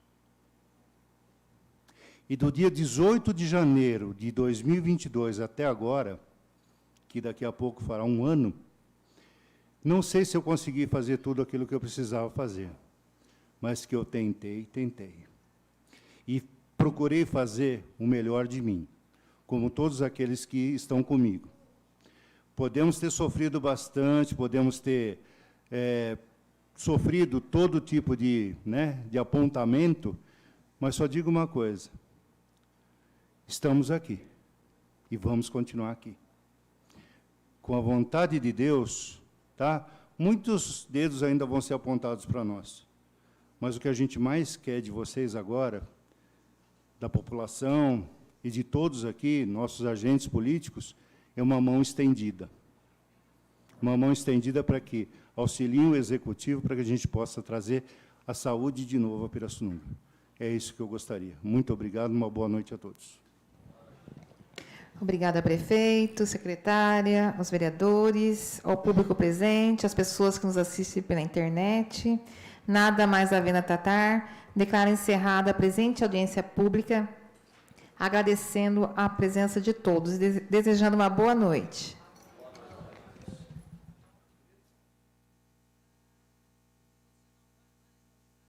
E do dia 18 de janeiro de 2022 até agora, que daqui a pouco fará um ano, não sei se eu consegui fazer tudo aquilo que eu precisava fazer, mas que eu tentei. E procurei fazer o melhor de mim, como todos aqueles que estão comigo. Podemos ter sofrido bastante, podemos ter sofrido todo tipo de apontamento, mas só digo uma coisa: estamos aqui e vamos continuar aqui. Com a vontade de Deus, tá? Muitos dedos ainda vão ser apontados para nós, mas o que a gente mais quer de vocês agora, da população e de todos aqui, nossos agentes políticos, é uma mão estendida. Uma mão estendida para que auxiliem o Executivo, para que a gente possa trazer a saúde de novo a Pirassununga. É isso que eu gostaria. Muito obrigado, uma boa noite a todos. Obrigada, prefeito, secretária, aos vereadores, ao público presente, às pessoas que nos assistem pela internet. Nada mais a ver na tratar. Declaro encerrada a presente audiência pública, agradecendo a presença de todos e desejando uma boa noite.